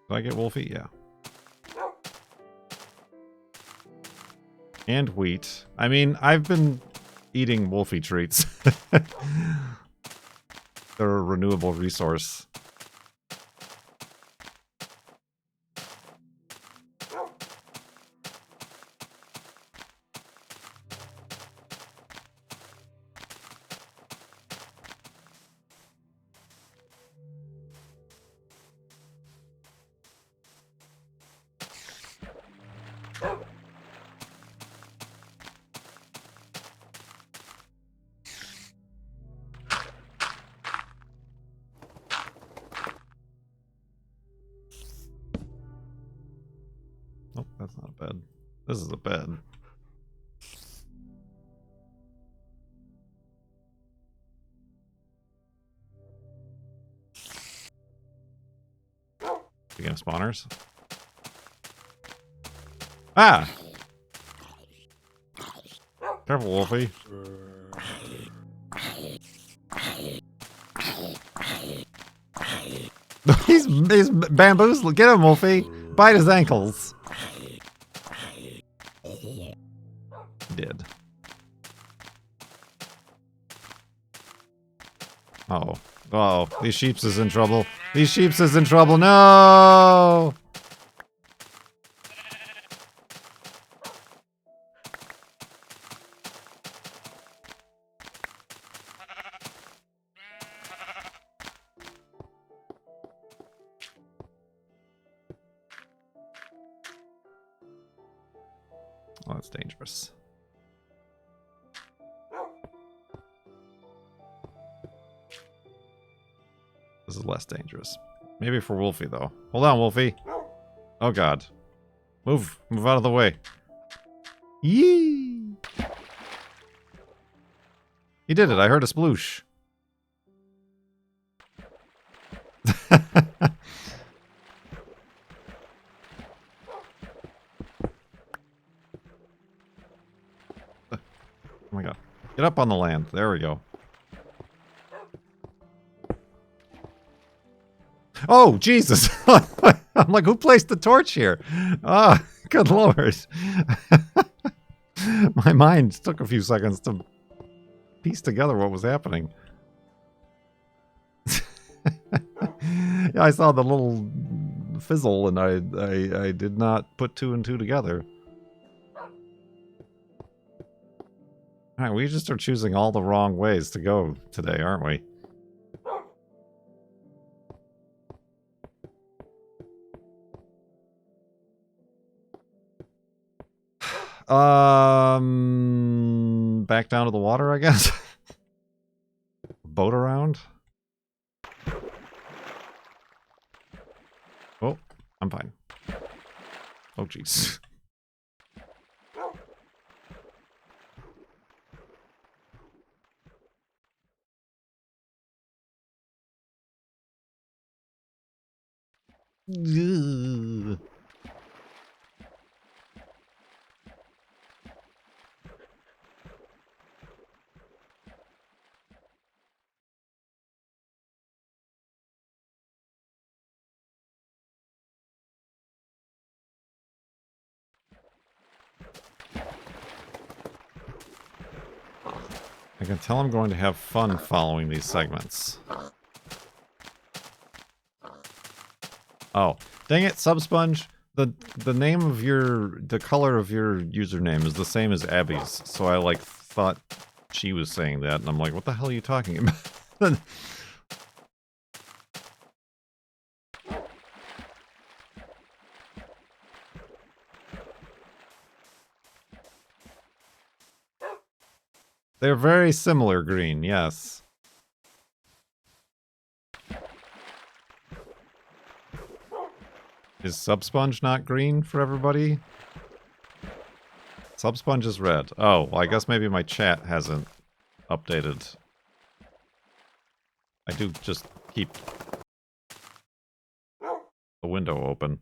Did I get Wolfie? Yeah. And wheat. I mean, I've been eating Wolfie treats. They're a renewable resource. Nope, that's not a bed. This is a bed. Speaking of spawners. Ah! Careful, Wolfie. he's bamboozled. Get him, Wolfie. Bite his ankles. He did. Oh. Oh, these sheeps is in trouble. These sheeps is in trouble. No! Oh, that's dangerous. This is less dangerous. Maybe for Wolfie, though. Hold on, Wolfie. Oh, God. Move. Move out of the way. Yee! He did it. I heard a sploosh. Oh my god. Get up on the land. There we go. Oh, Jesus! I'm like, who placed the torch here? Ah, oh, good lord. My mind took a few seconds to piece together what was happening. Yeah, I saw the little fizzle and I did not put two and two together. Alright, we just are choosing all the wrong ways to go today, aren't we? Back down to the water, I guess. Boat around. Oh, I'm fine. Oh, jeez. Ugh. I can tell I'm going to have fun following these segments. Oh, dang it, Subsponge. The name of the color of your username is the same as Abby's, so I like thought she was saying that, and I'm like, what the hell are you talking about? They're very similar green, yes. Is Subsponge not green for everybody? Subsponge is red. Oh, well, I guess maybe my chat hasn't updated. I do just keep the window open.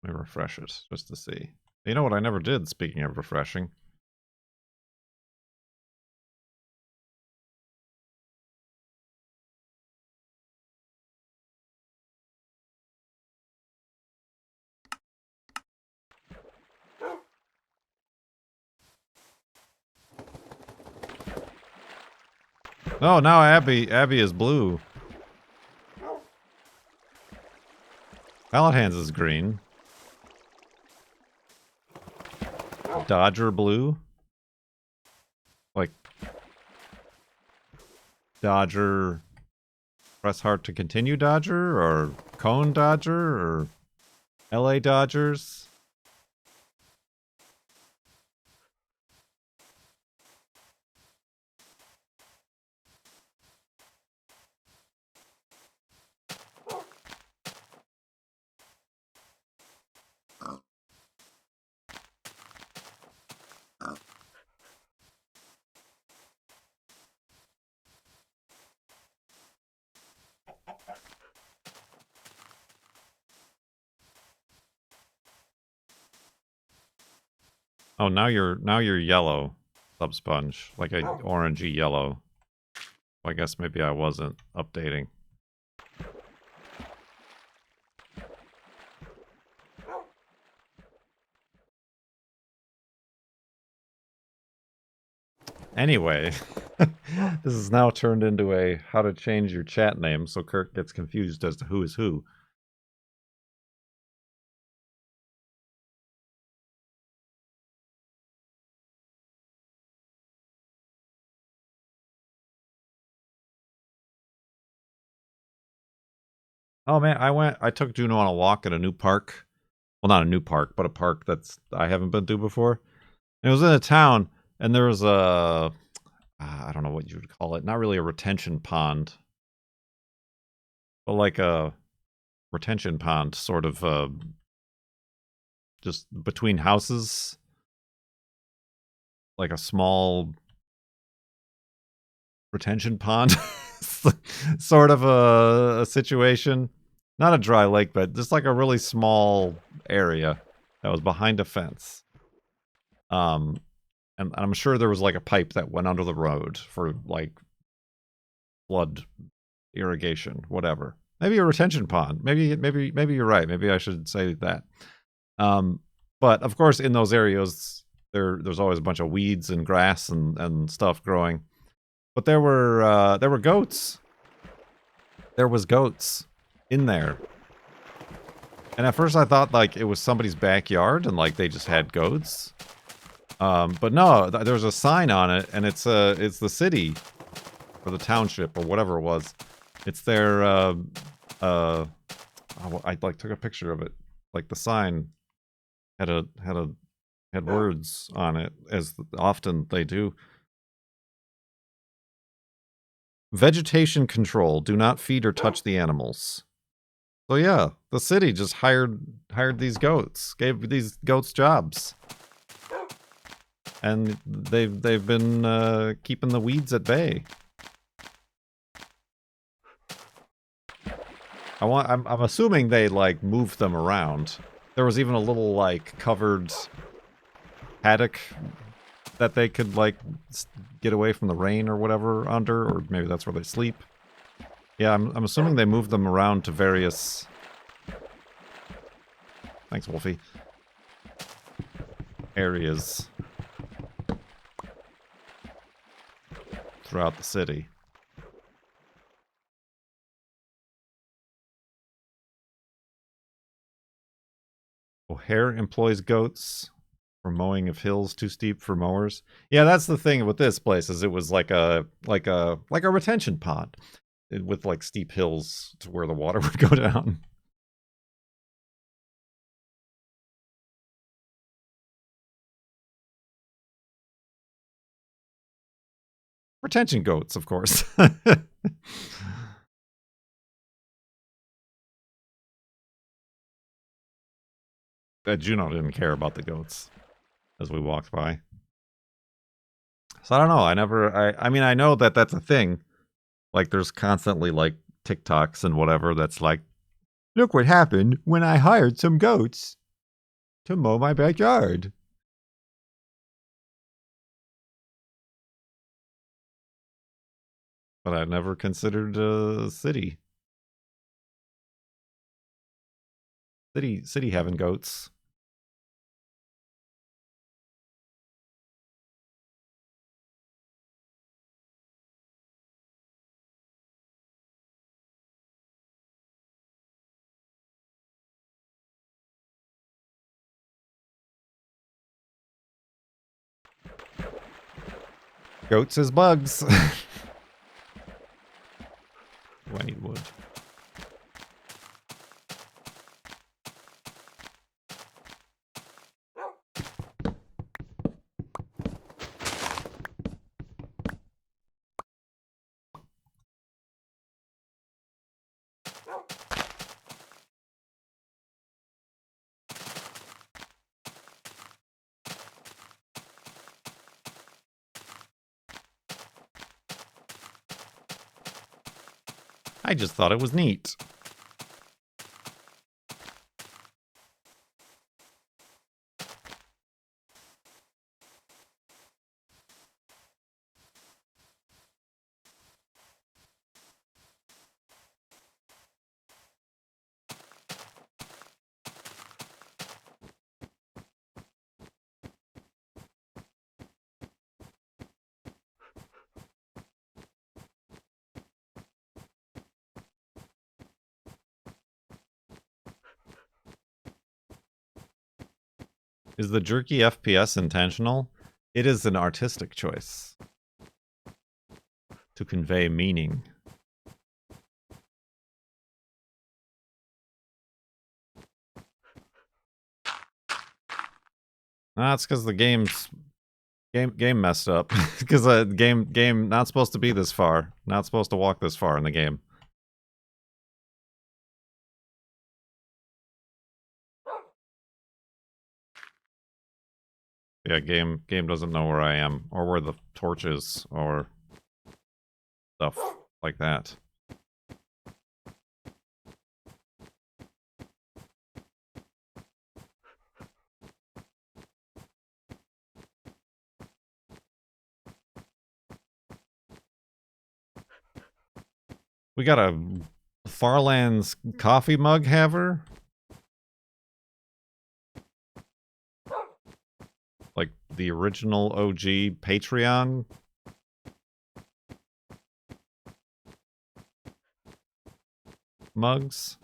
Let me refresh it, just to see. You know what I never did, speaking of refreshing? Oh, now Abby is blue. Pallet is green. Dodger blue. Like Dodger Press hard to continue Dodger, or Cone Dodger, or LA Dodgers. Oh, now you're yellow, Subsponge, like a orangey yellow. I guess maybe I wasn't updating. Anyway, this is now turned into a how to change your chat name, so Kirk gets confused as to who is who. Oh man, I took Juno on a walk at a new park. Well, not a new park, but a park that's I haven't been to before. And it was in a town, and there was a I don't know what you would call it. Not really a retention pond, but like a retention pond, sort of just between houses, like a small retention pond, sort of a situation. Not a dry lake, but just like a really small area that was behind a fence. And I'm sure there was like a pipe that went under the road for like flood irrigation, whatever. Maybe a retention pond. Maybe you're right. Maybe I should say that. But of course, in those areas, there's always a bunch of weeds and grass and stuff growing. But there were goats. There was goats in there. And at first I thought like it was somebody's backyard and like they just had goats. But no, there's a sign on it, and it's the city or the township or whatever it was. It's their I like took a picture of it. Like the sign had words on it, as often they do. Vegetation control. Do not feed or touch the animals. So yeah, the city just hired these goats, gave these goats jobs, and they've been keeping the weeds at bay. I'm assuming they like moved them around. There was even a little like covered paddock that they could like get away from the rain or whatever under, or maybe that's where they sleep. Yeah, I'm assuming they moved them around to various... Thanks, Wolfie. Areas throughout the city. O'Hare employs goats for mowing of hills too steep for mowers. Yeah, that's the thing with this place, is it was like a retention pond with like steep hills to where the water would go down. Retention goats, of course. Juno didn't care about the goats as we walked by. So I don't know. I mean, I know that that's a thing. Like, there's constantly, like, TikToks and whatever that's like, look what happened when I hired some goats to mow my backyard. But I've never considered a city. City having goats. Goats as bugs. Do I need wood? I just thought it was neat. Is the jerky FPS intentional? It is an artistic choice to convey meaning. That's because the game messed up. Because the game not supposed to be this far, not supposed to walk this far in the game. Yeah, game doesn't know where I am or where the torch is or stuff like that. We got a FARLANDS coffee mug haver. Like the original OG Patreon. Mugs.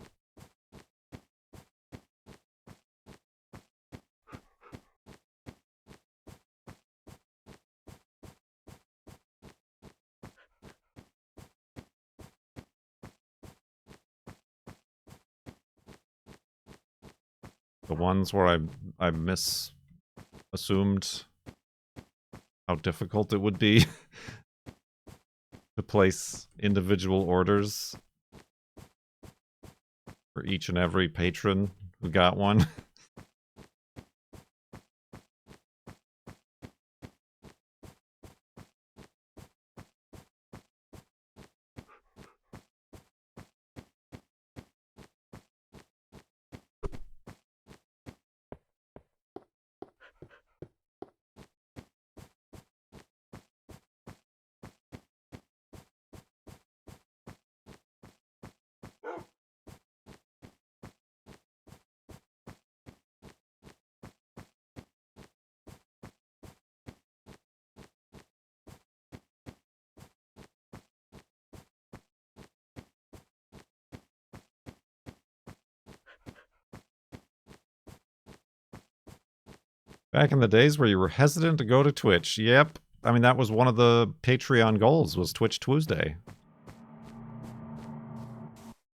The ones where I assumed how difficult it would be to place individual orders for each and every patron who got one. Back in the days where you were hesitant to go to Twitch. Yep. I mean, that was one of the Patreon goals, was Twitch Tuesday.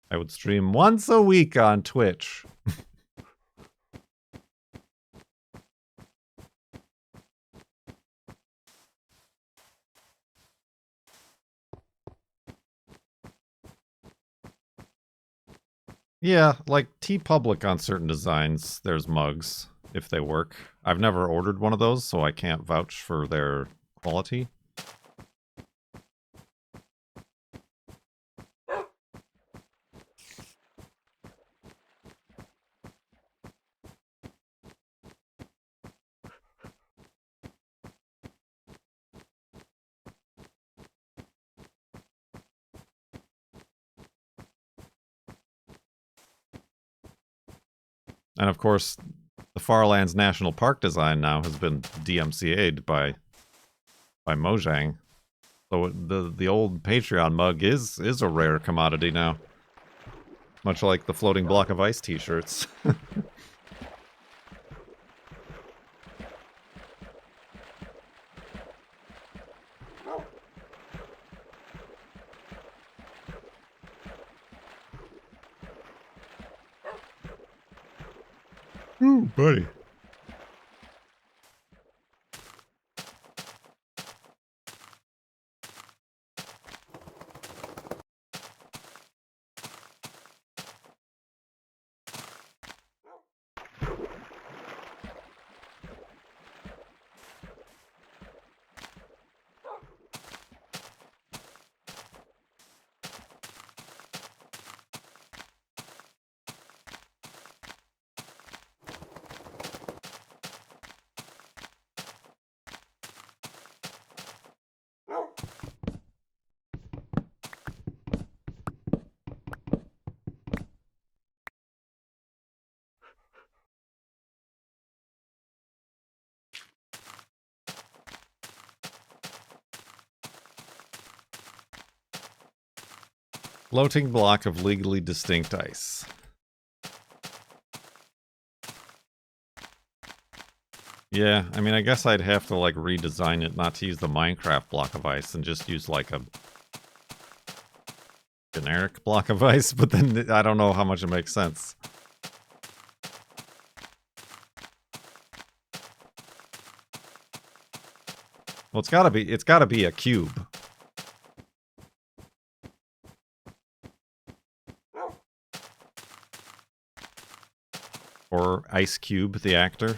I would stream once a week on Twitch. Yeah, like T-Public on certain designs, there's mugs, if they work. I've never ordered one of those, so I can't vouch for their quality. And of course, the FARLANDS National Park design now has been DMCA'd by Mojang. So the old Patreon mug is a rare commodity now. Much like the floating block of ice t-shirts. Ooh, buddy. Floating block of legally distinct ice. Yeah, I mean, I guess I'd have to, like, redesign it, not to use the Minecraft block of ice and just use, like, a generic block of ice, but then I don't know how much it makes sense. Well, it's gotta be a cube. Or Ice Cube, the actor.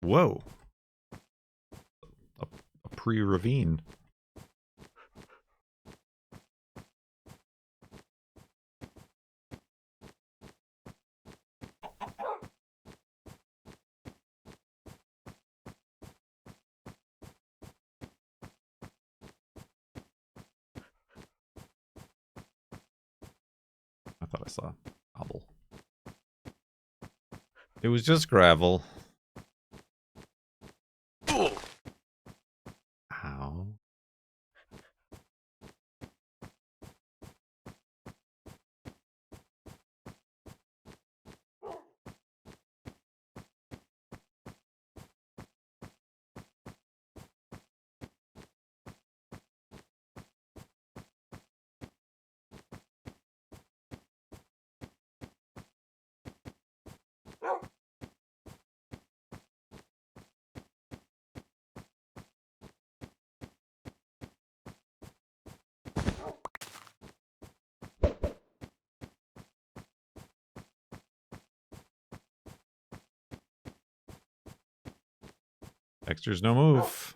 Whoa. A pre-ravine. I thought I saw cobble. It was just gravel. How? Textures no move.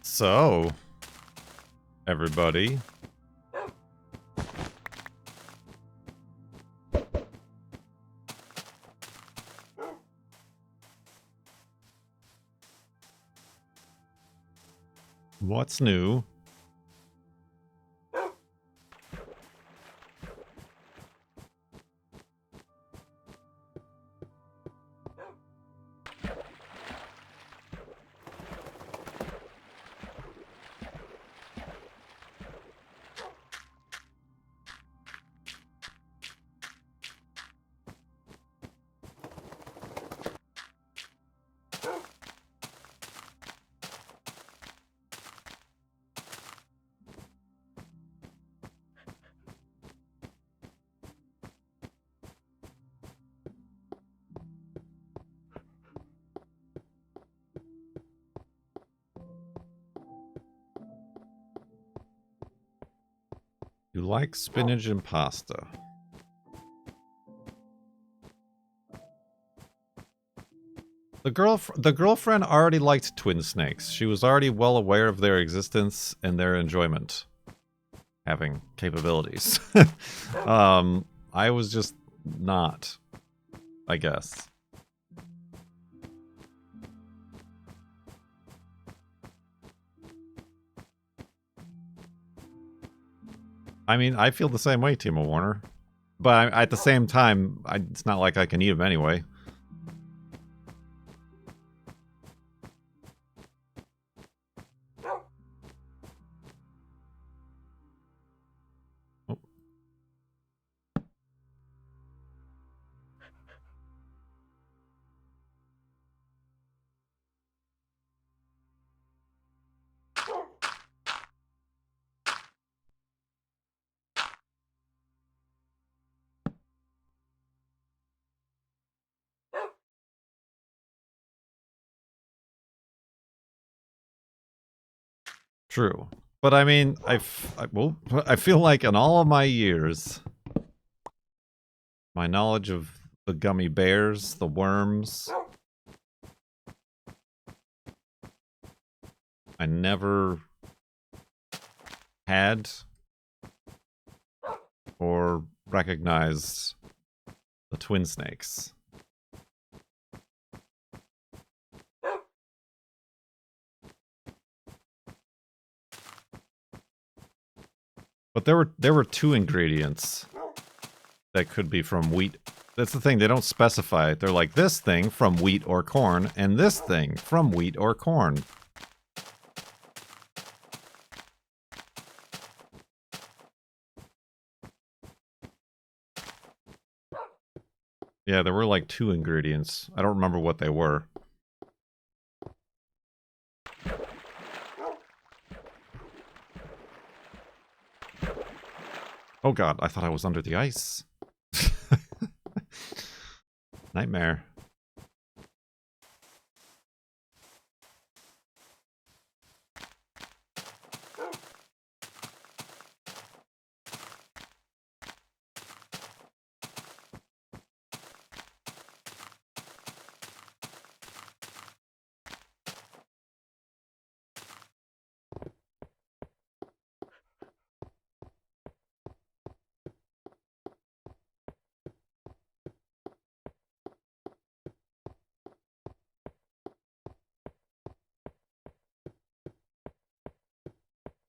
So, everybody. What's new? You like spinach and pasta. The girlfriend already liked twin snakes. She was already well aware of their existence and their enjoyment. Having capabilities. I was just not, I guess. I mean, I feel the same way, Timo Warner. But at the same time, it's not like I can eat them anyway. Oh. True. But I mean, I feel like in all of my years, my knowledge of the gummy bears, the worms, I never had or recognized the twin snakes. But there were two ingredients that could be from wheat. That's the thing, they don't specify. They're like, this thing from wheat or corn, and this thing from wheat or corn. Yeah, there were like two ingredients. I don't remember what they were. Oh god, I thought I was under the ice. Nightmare.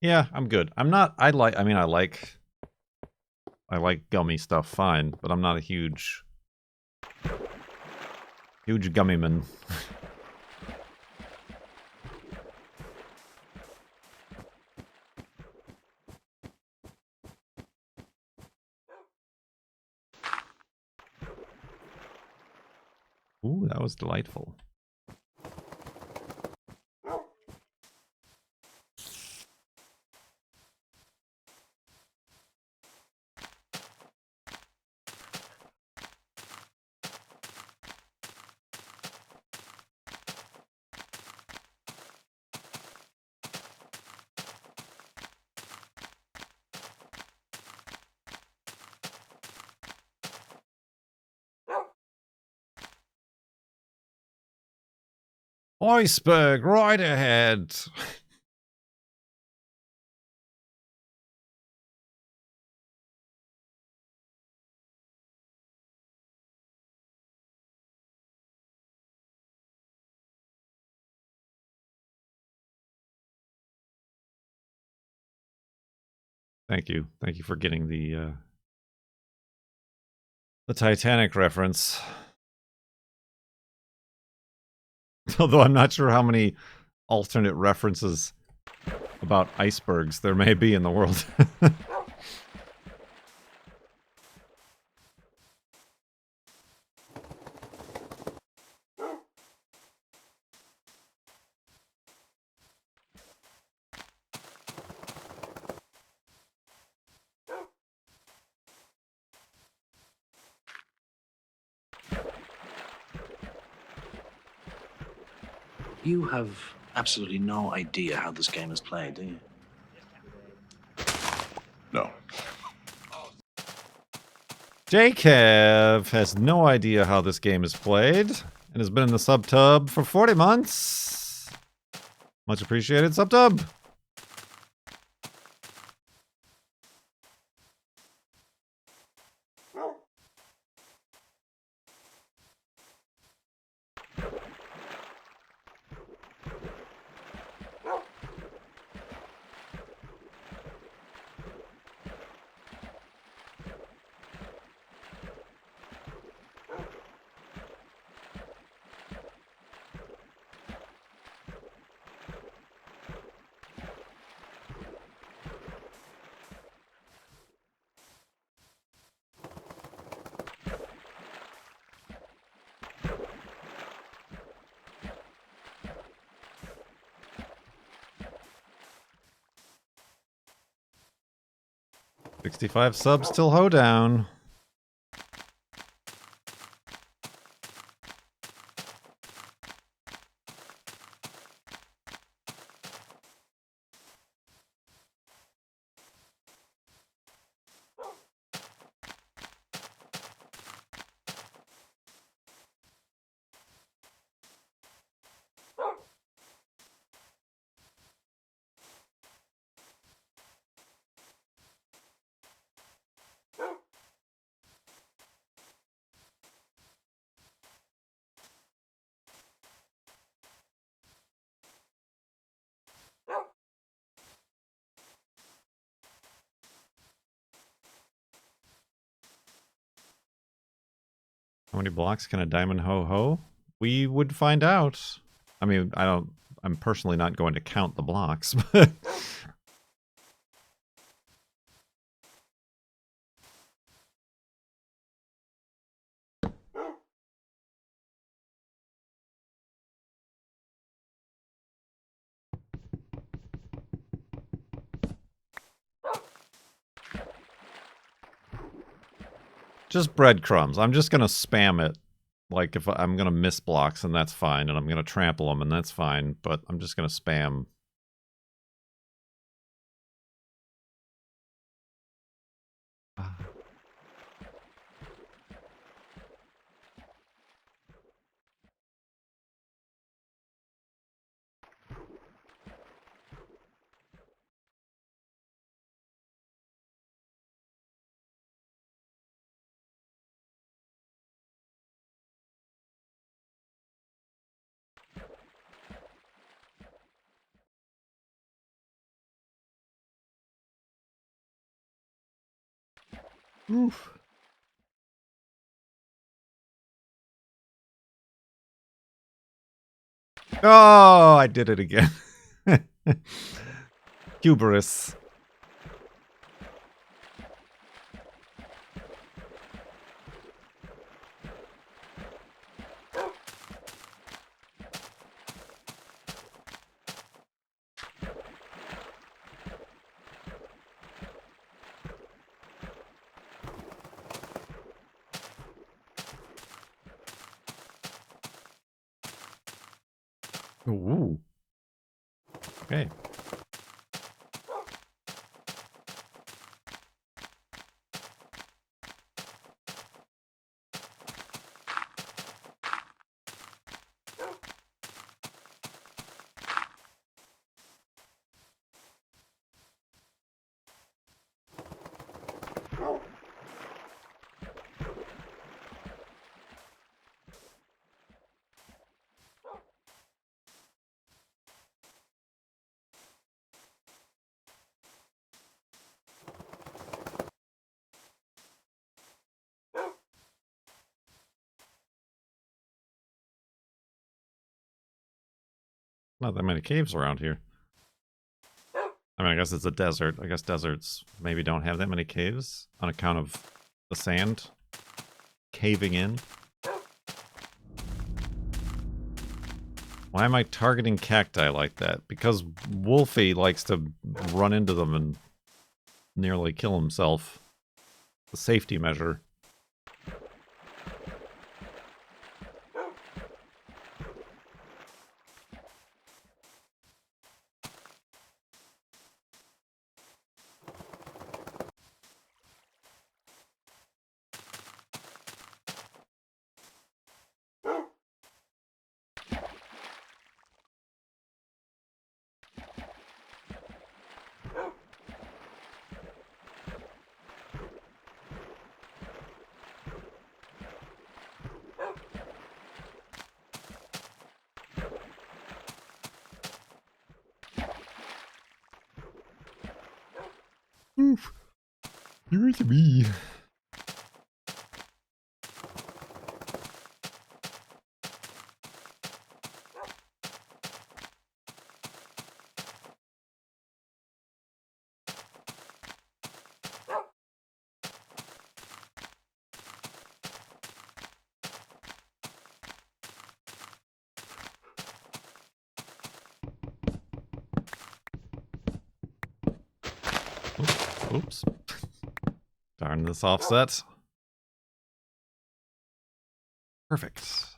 Yeah, I'm good. I'm not, I like gummy stuff fine, but I'm not a huge gummy man. Ooh, that was delightful. Iceberg, right ahead. Thank you. Thank you for getting the Titanic reference. Although I'm not sure how many alternate references about icebergs there may be in the world. You have absolutely no idea how this game is played, do you? No. J-Kev has no idea how this game is played and has been in the sub-tub for 40 months. Much appreciated, sub-tub. $65 subs till hoedown. How many blocks can a diamond ho-ho? We would find out. I mean, I'm personally not going to count the blocks, but... Just breadcrumbs. I'm just going to spam it. Like, if I'm going to miss blocks, and that's fine, and I'm going to trample them, and that's fine, but I'm just going to spam. Oof. Oh, I did it again. Hubris. Ooh. Okay. Not that many caves around here. I mean, I guess it's a desert. I guess deserts maybe don't have that many caves on account of the sand caving in. Why am I targeting cacti like that? Because Wolfie likes to run into them and nearly kill himself. The safety measure. Woo! You're to me. Oops. Darn this offset. Perfect.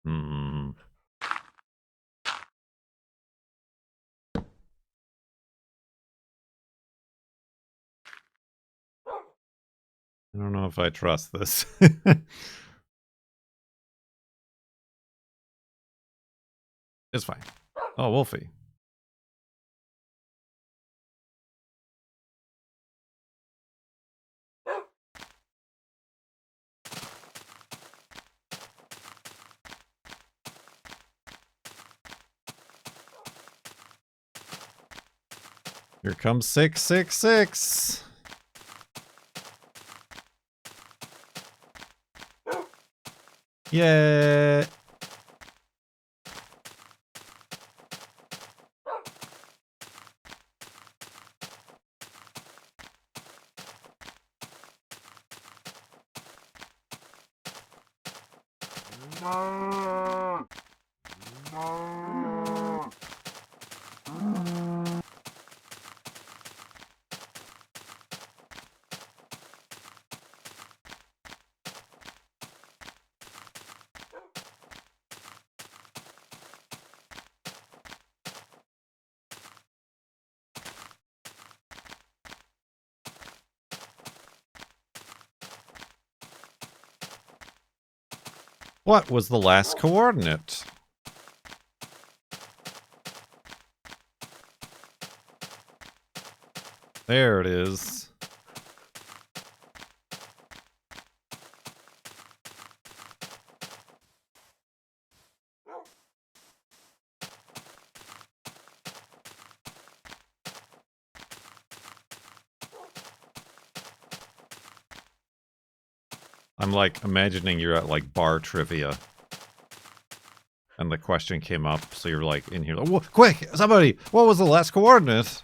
Hmm. I don't know if I trust this. It's fine. Oh, Wolfie. Here comes 666. Yeah. What was the last coordinate? There it is. I'm like imagining you're at like bar trivia. And the question came up, so you're like in here, like, "Whoa, quick, somebody, what was the last coordinate?"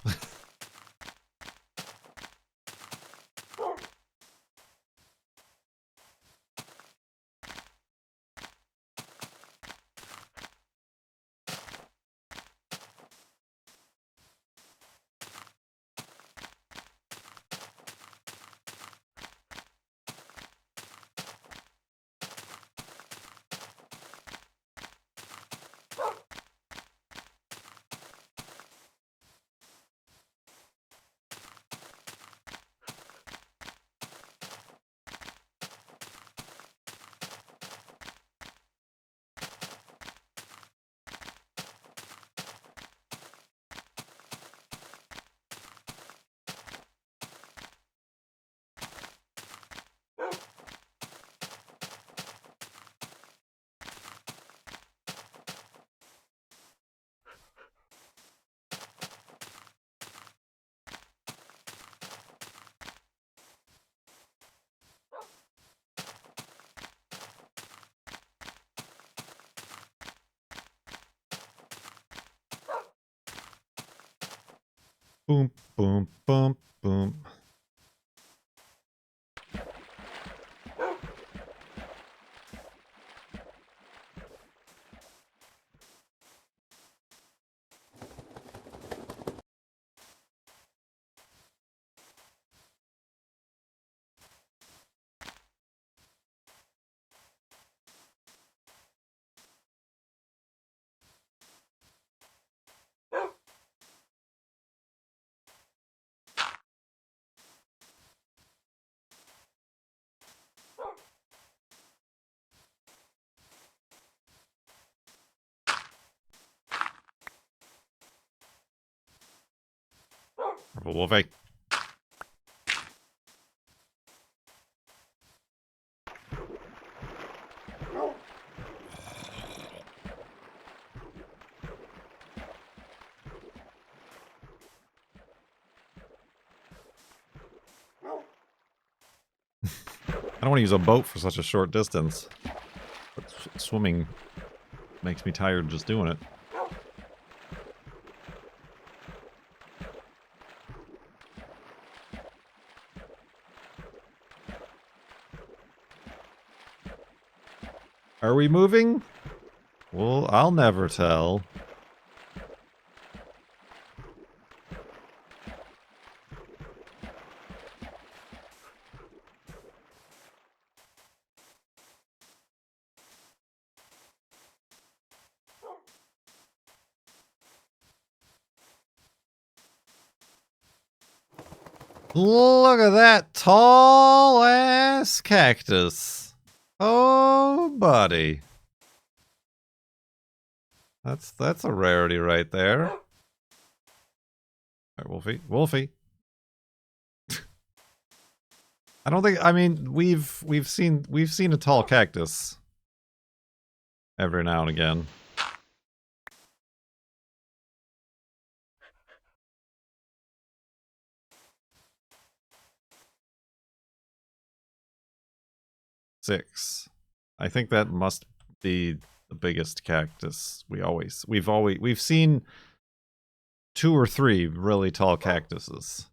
Boom, boom, boom, boom. Careful, Wolfie. I don't want to use a boat for such a short distance. But swimming makes me tired just doing it. Are we moving? Well, I'll never tell. Look at that tall ass cactus. Oh, buddy. That's a rarity right there. All right, Wolfie. Wolfie. I don't think, I mean, we've seen a tall cactus every now and again. Six. I think that must be the biggest cactus. We've seen 2 or 3 really tall cactuses.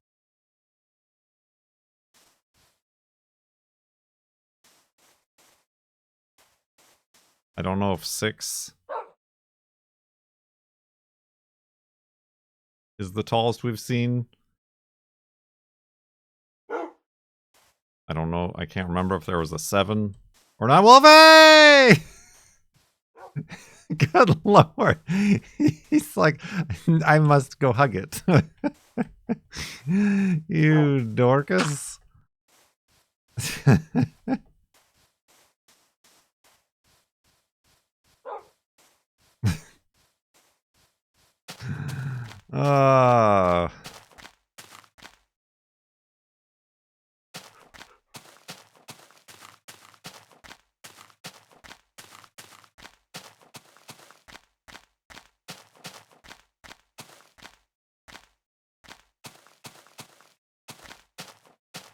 I don't know if 6 is the tallest we've seen. I don't know. I can't remember if there was a 7 or not. Wolfie! Good lord. He's like, I must go hug it. You Dorcas. Ah.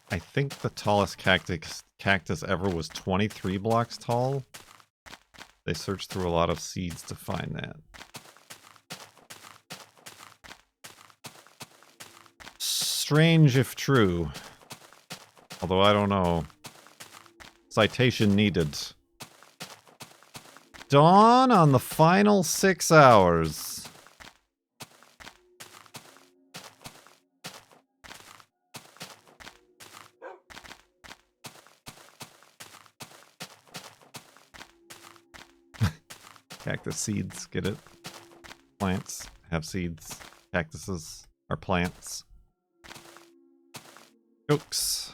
I think the tallest cactus ever was 23 blocks tall. They searched through a lot of seeds to find that. Strange if true. Although I don't know. Citation needed. Dawn on the final 6 hours. Cactus seeds, get it? Plants have seeds. Cactuses are plants. Jokes.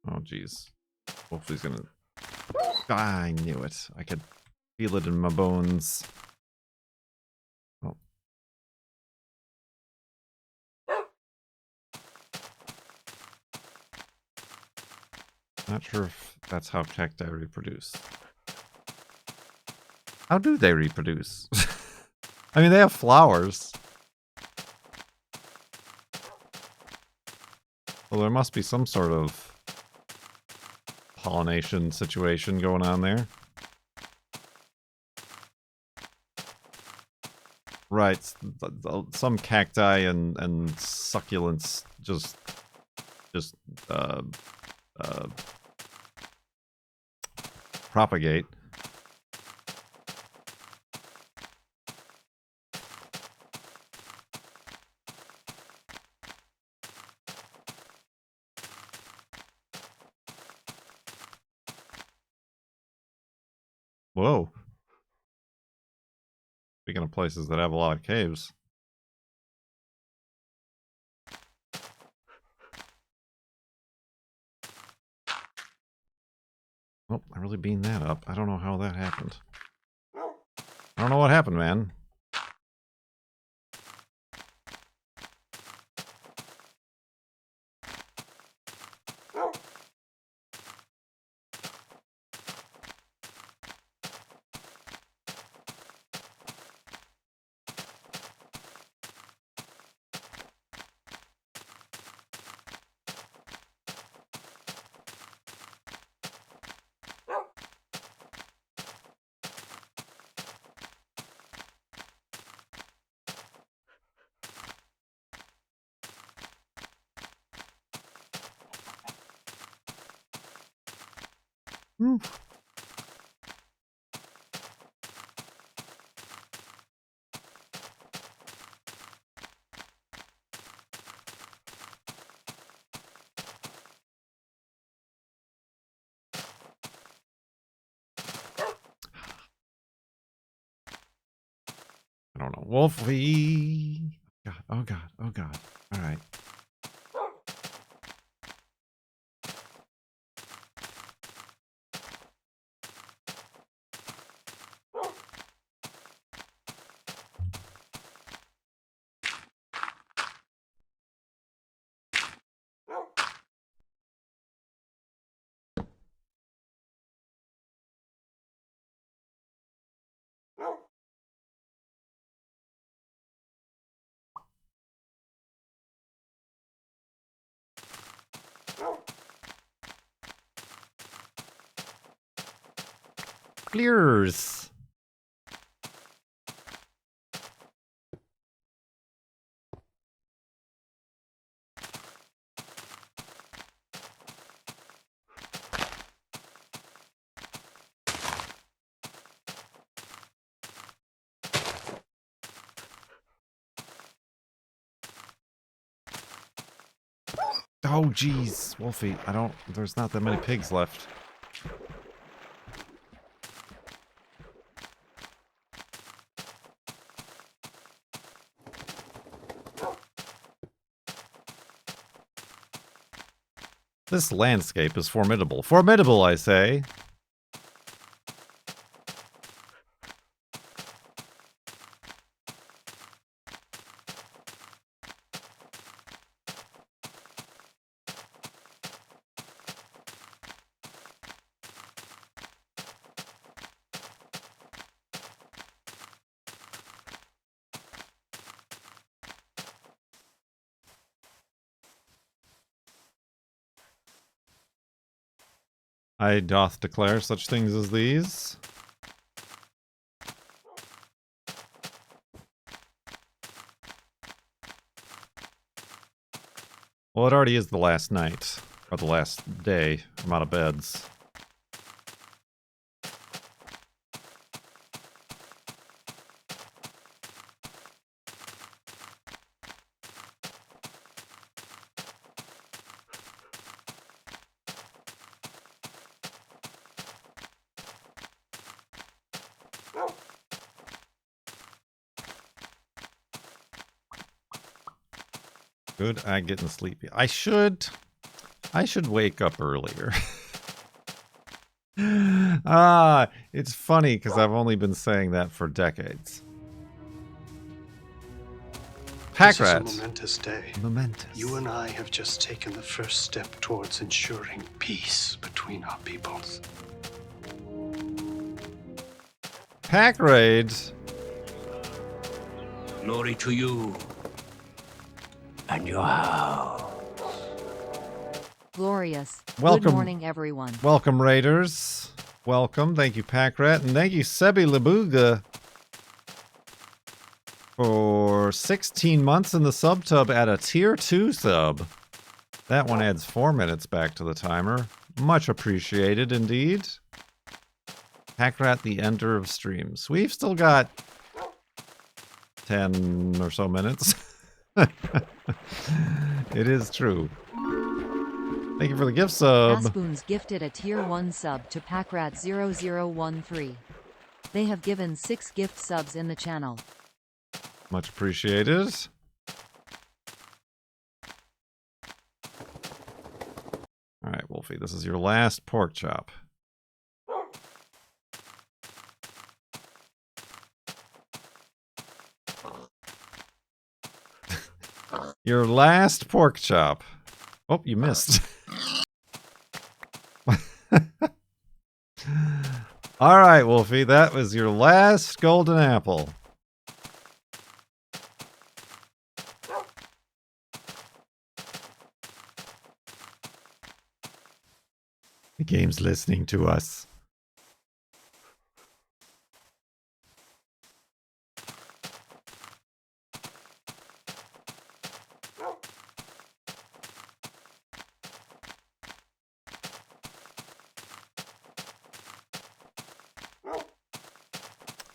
Oh, jeez. Hopefully he's gonna... Ah, I knew it. I could feel it in my bones. Oh. Not sure if that's how cacti reproduce. How do they reproduce? I mean, they have flowers. Well, there must be some sort of pollination situation going on there. Right, some cacti and succulents just propagate. Whoa. Speaking of places that have a lot of caves. Oh, I really beamed that up. I don't know how that happened. I don't know what happened, man. I don't know. Wolfie. God. Oh, God. Oh, God. All right. Clears. Oh, jeez. Wolfie, I don't... There's not that many pigs left. This landscape is formidable. Formidable, I say. I doth declare such things as these. Well, it already is the last night. Or the last day. I'm out of beds. Good, I'm getting sleepy. I should wake up earlier. It's funny because I've only been saying that for decades. Pack rat. This is a momentous day. Momentous. You and I have just taken the first step towards ensuring peace between our peoples. Pack raid. Glory to you and your house. Glorious. Welcome. Good morning, everyone. Welcome, raiders. Welcome. Thank you, Pack Rat, and thank you, Sebi Labuga, for 16 months in the subtub at a tier 2 sub. That one adds 4 minutes back to the timer. Much appreciated indeed. Pack Rat, the ender of streams. We've still got 10 or so minutes. It is true. Thank you for the gift sub. Aspoons gifted a tier 1 sub to Packrat0013. They have given 6 gift subs in the channel. Much appreciated. Alright, Wolfie, this is your last pork chop. Your last pork chop. Oh, you missed. All right, Wolfie, that was your last golden apple. The game's listening to us.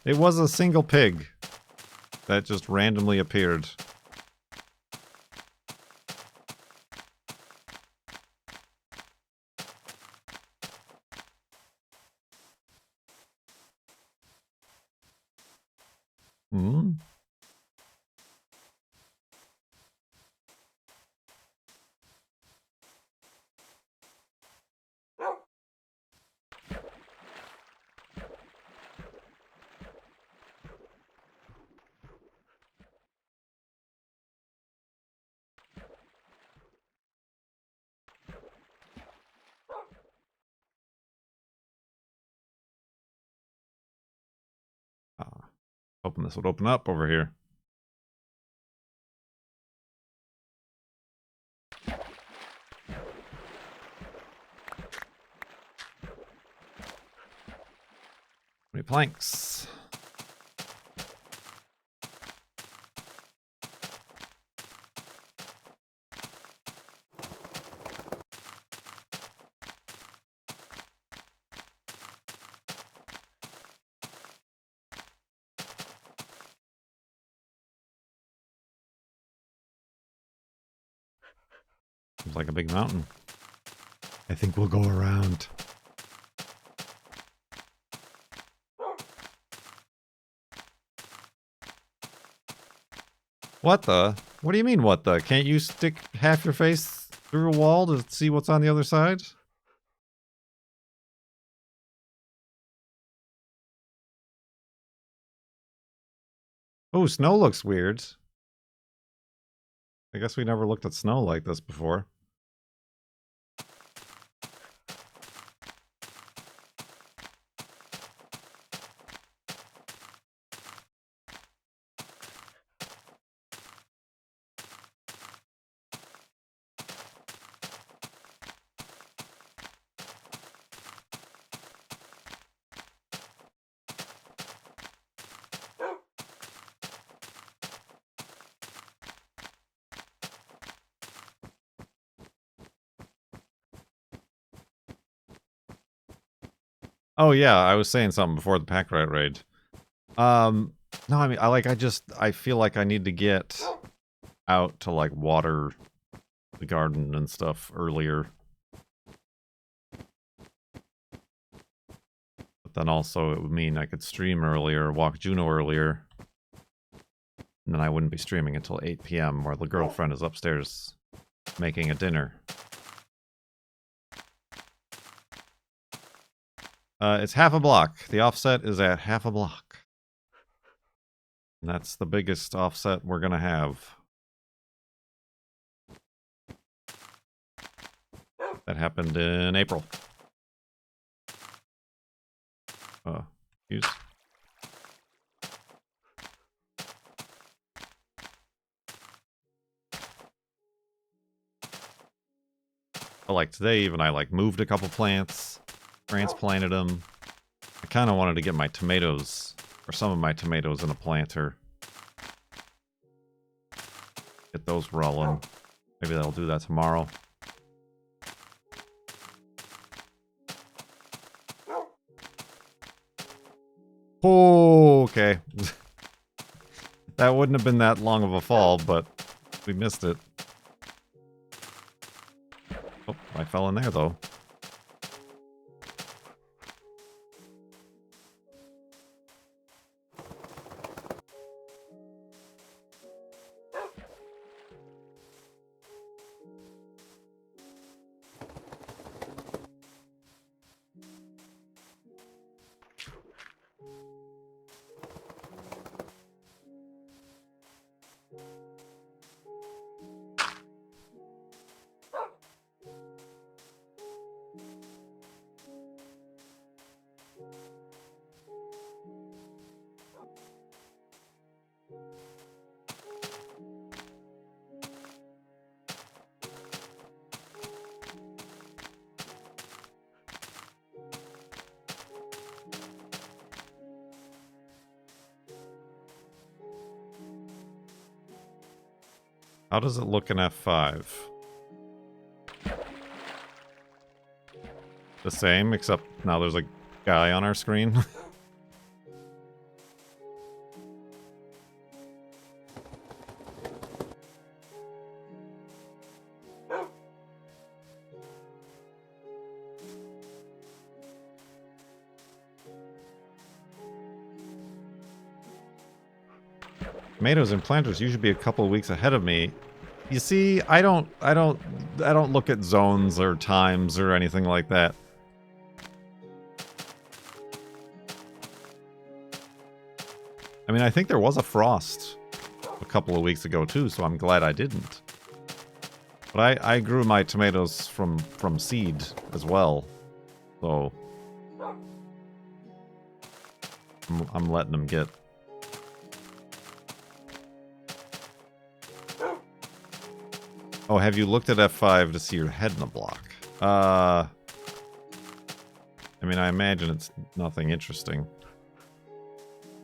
It was a single pig that just randomly appeared. Hmm? Hoping this would open up over here. Many planks. Seems like a big mountain. I think we'll go around. What the? What do you mean, what the? Can't you stick half your face through a wall to see what's on the other side? Oh, snow looks weird. I guess we never looked at snow like this before. Oh yeah, I was saying something before the pack rat raid. No, I mean, I feel like I need to get out to like water the garden and stuff earlier. But then also it would mean I could stream earlier, walk Juno earlier. And then I wouldn't be streaming until 8 p.m. where the girlfriend is upstairs making a dinner. It's half a block. The offset is at half a block. And that's the biggest offset we're gonna have. That happened in April. Use. Like today even I like moved a couple plants, transplanted them. I kind of wanted to get my tomatoes, or some of my tomatoes in a planter. Get those rolling. Maybe they'll do that tomorrow. Oh, okay. That wouldn't have been that long of a fall, but we missed it. Oh, I fell in there though. How does it look in F5? The same, except now there's a guy on our screen. Tomatoes and planters usually be a couple of weeks ahead of me. You see, I don't look at zones or times or anything like that. I mean, I think there was a frost a couple of weeks ago too, so I'm glad I didn't. But I grew my tomatoes from seed as well, so I'm letting them get. Oh, have you looked at F5 to see your head in a block? I mean, I imagine it's nothing interesting.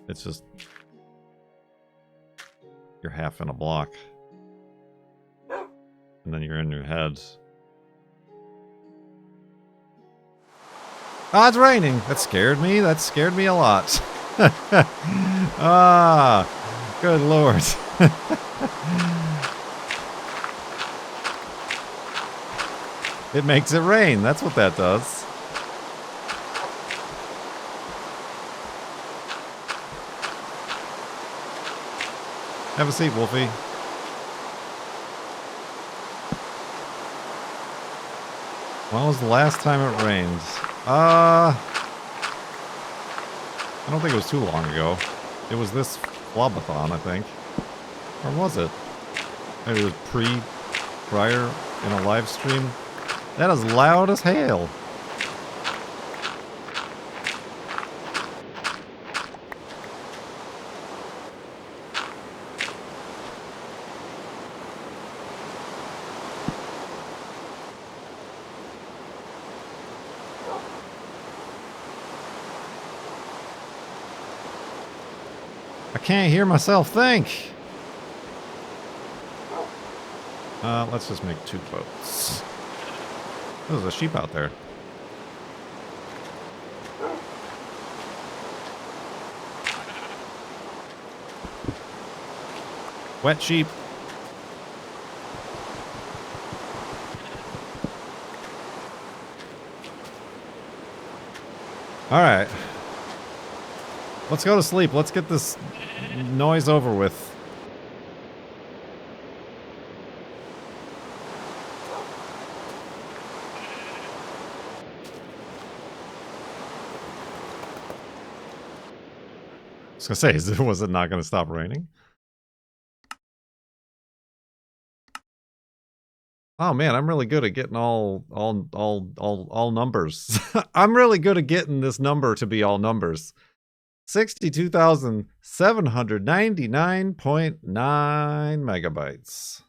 It's just you're half in a block. And then you're in your head. Ah, it's raining! That scared me. That scared me a lot. Ah, good lord. It makes it rain. That's what that does. Have a seat, Wolfie. When was the last time it rained? I don't think it was too long ago. It was this FLoB-a-thon, I think. Or was it? Maybe it was prior in a live stream. That is loud as hell. I can't hear myself think. Let's just make 2 boats. There's a sheep out there. Wet sheep. All right. Let's go to sleep. Let's get this noise over with. I was gonna say, was it not gonna stop raining? Oh man, I'm really good at getting all numbers. I'm really good at getting this number to be all numbers. 62,799.9 megabytes.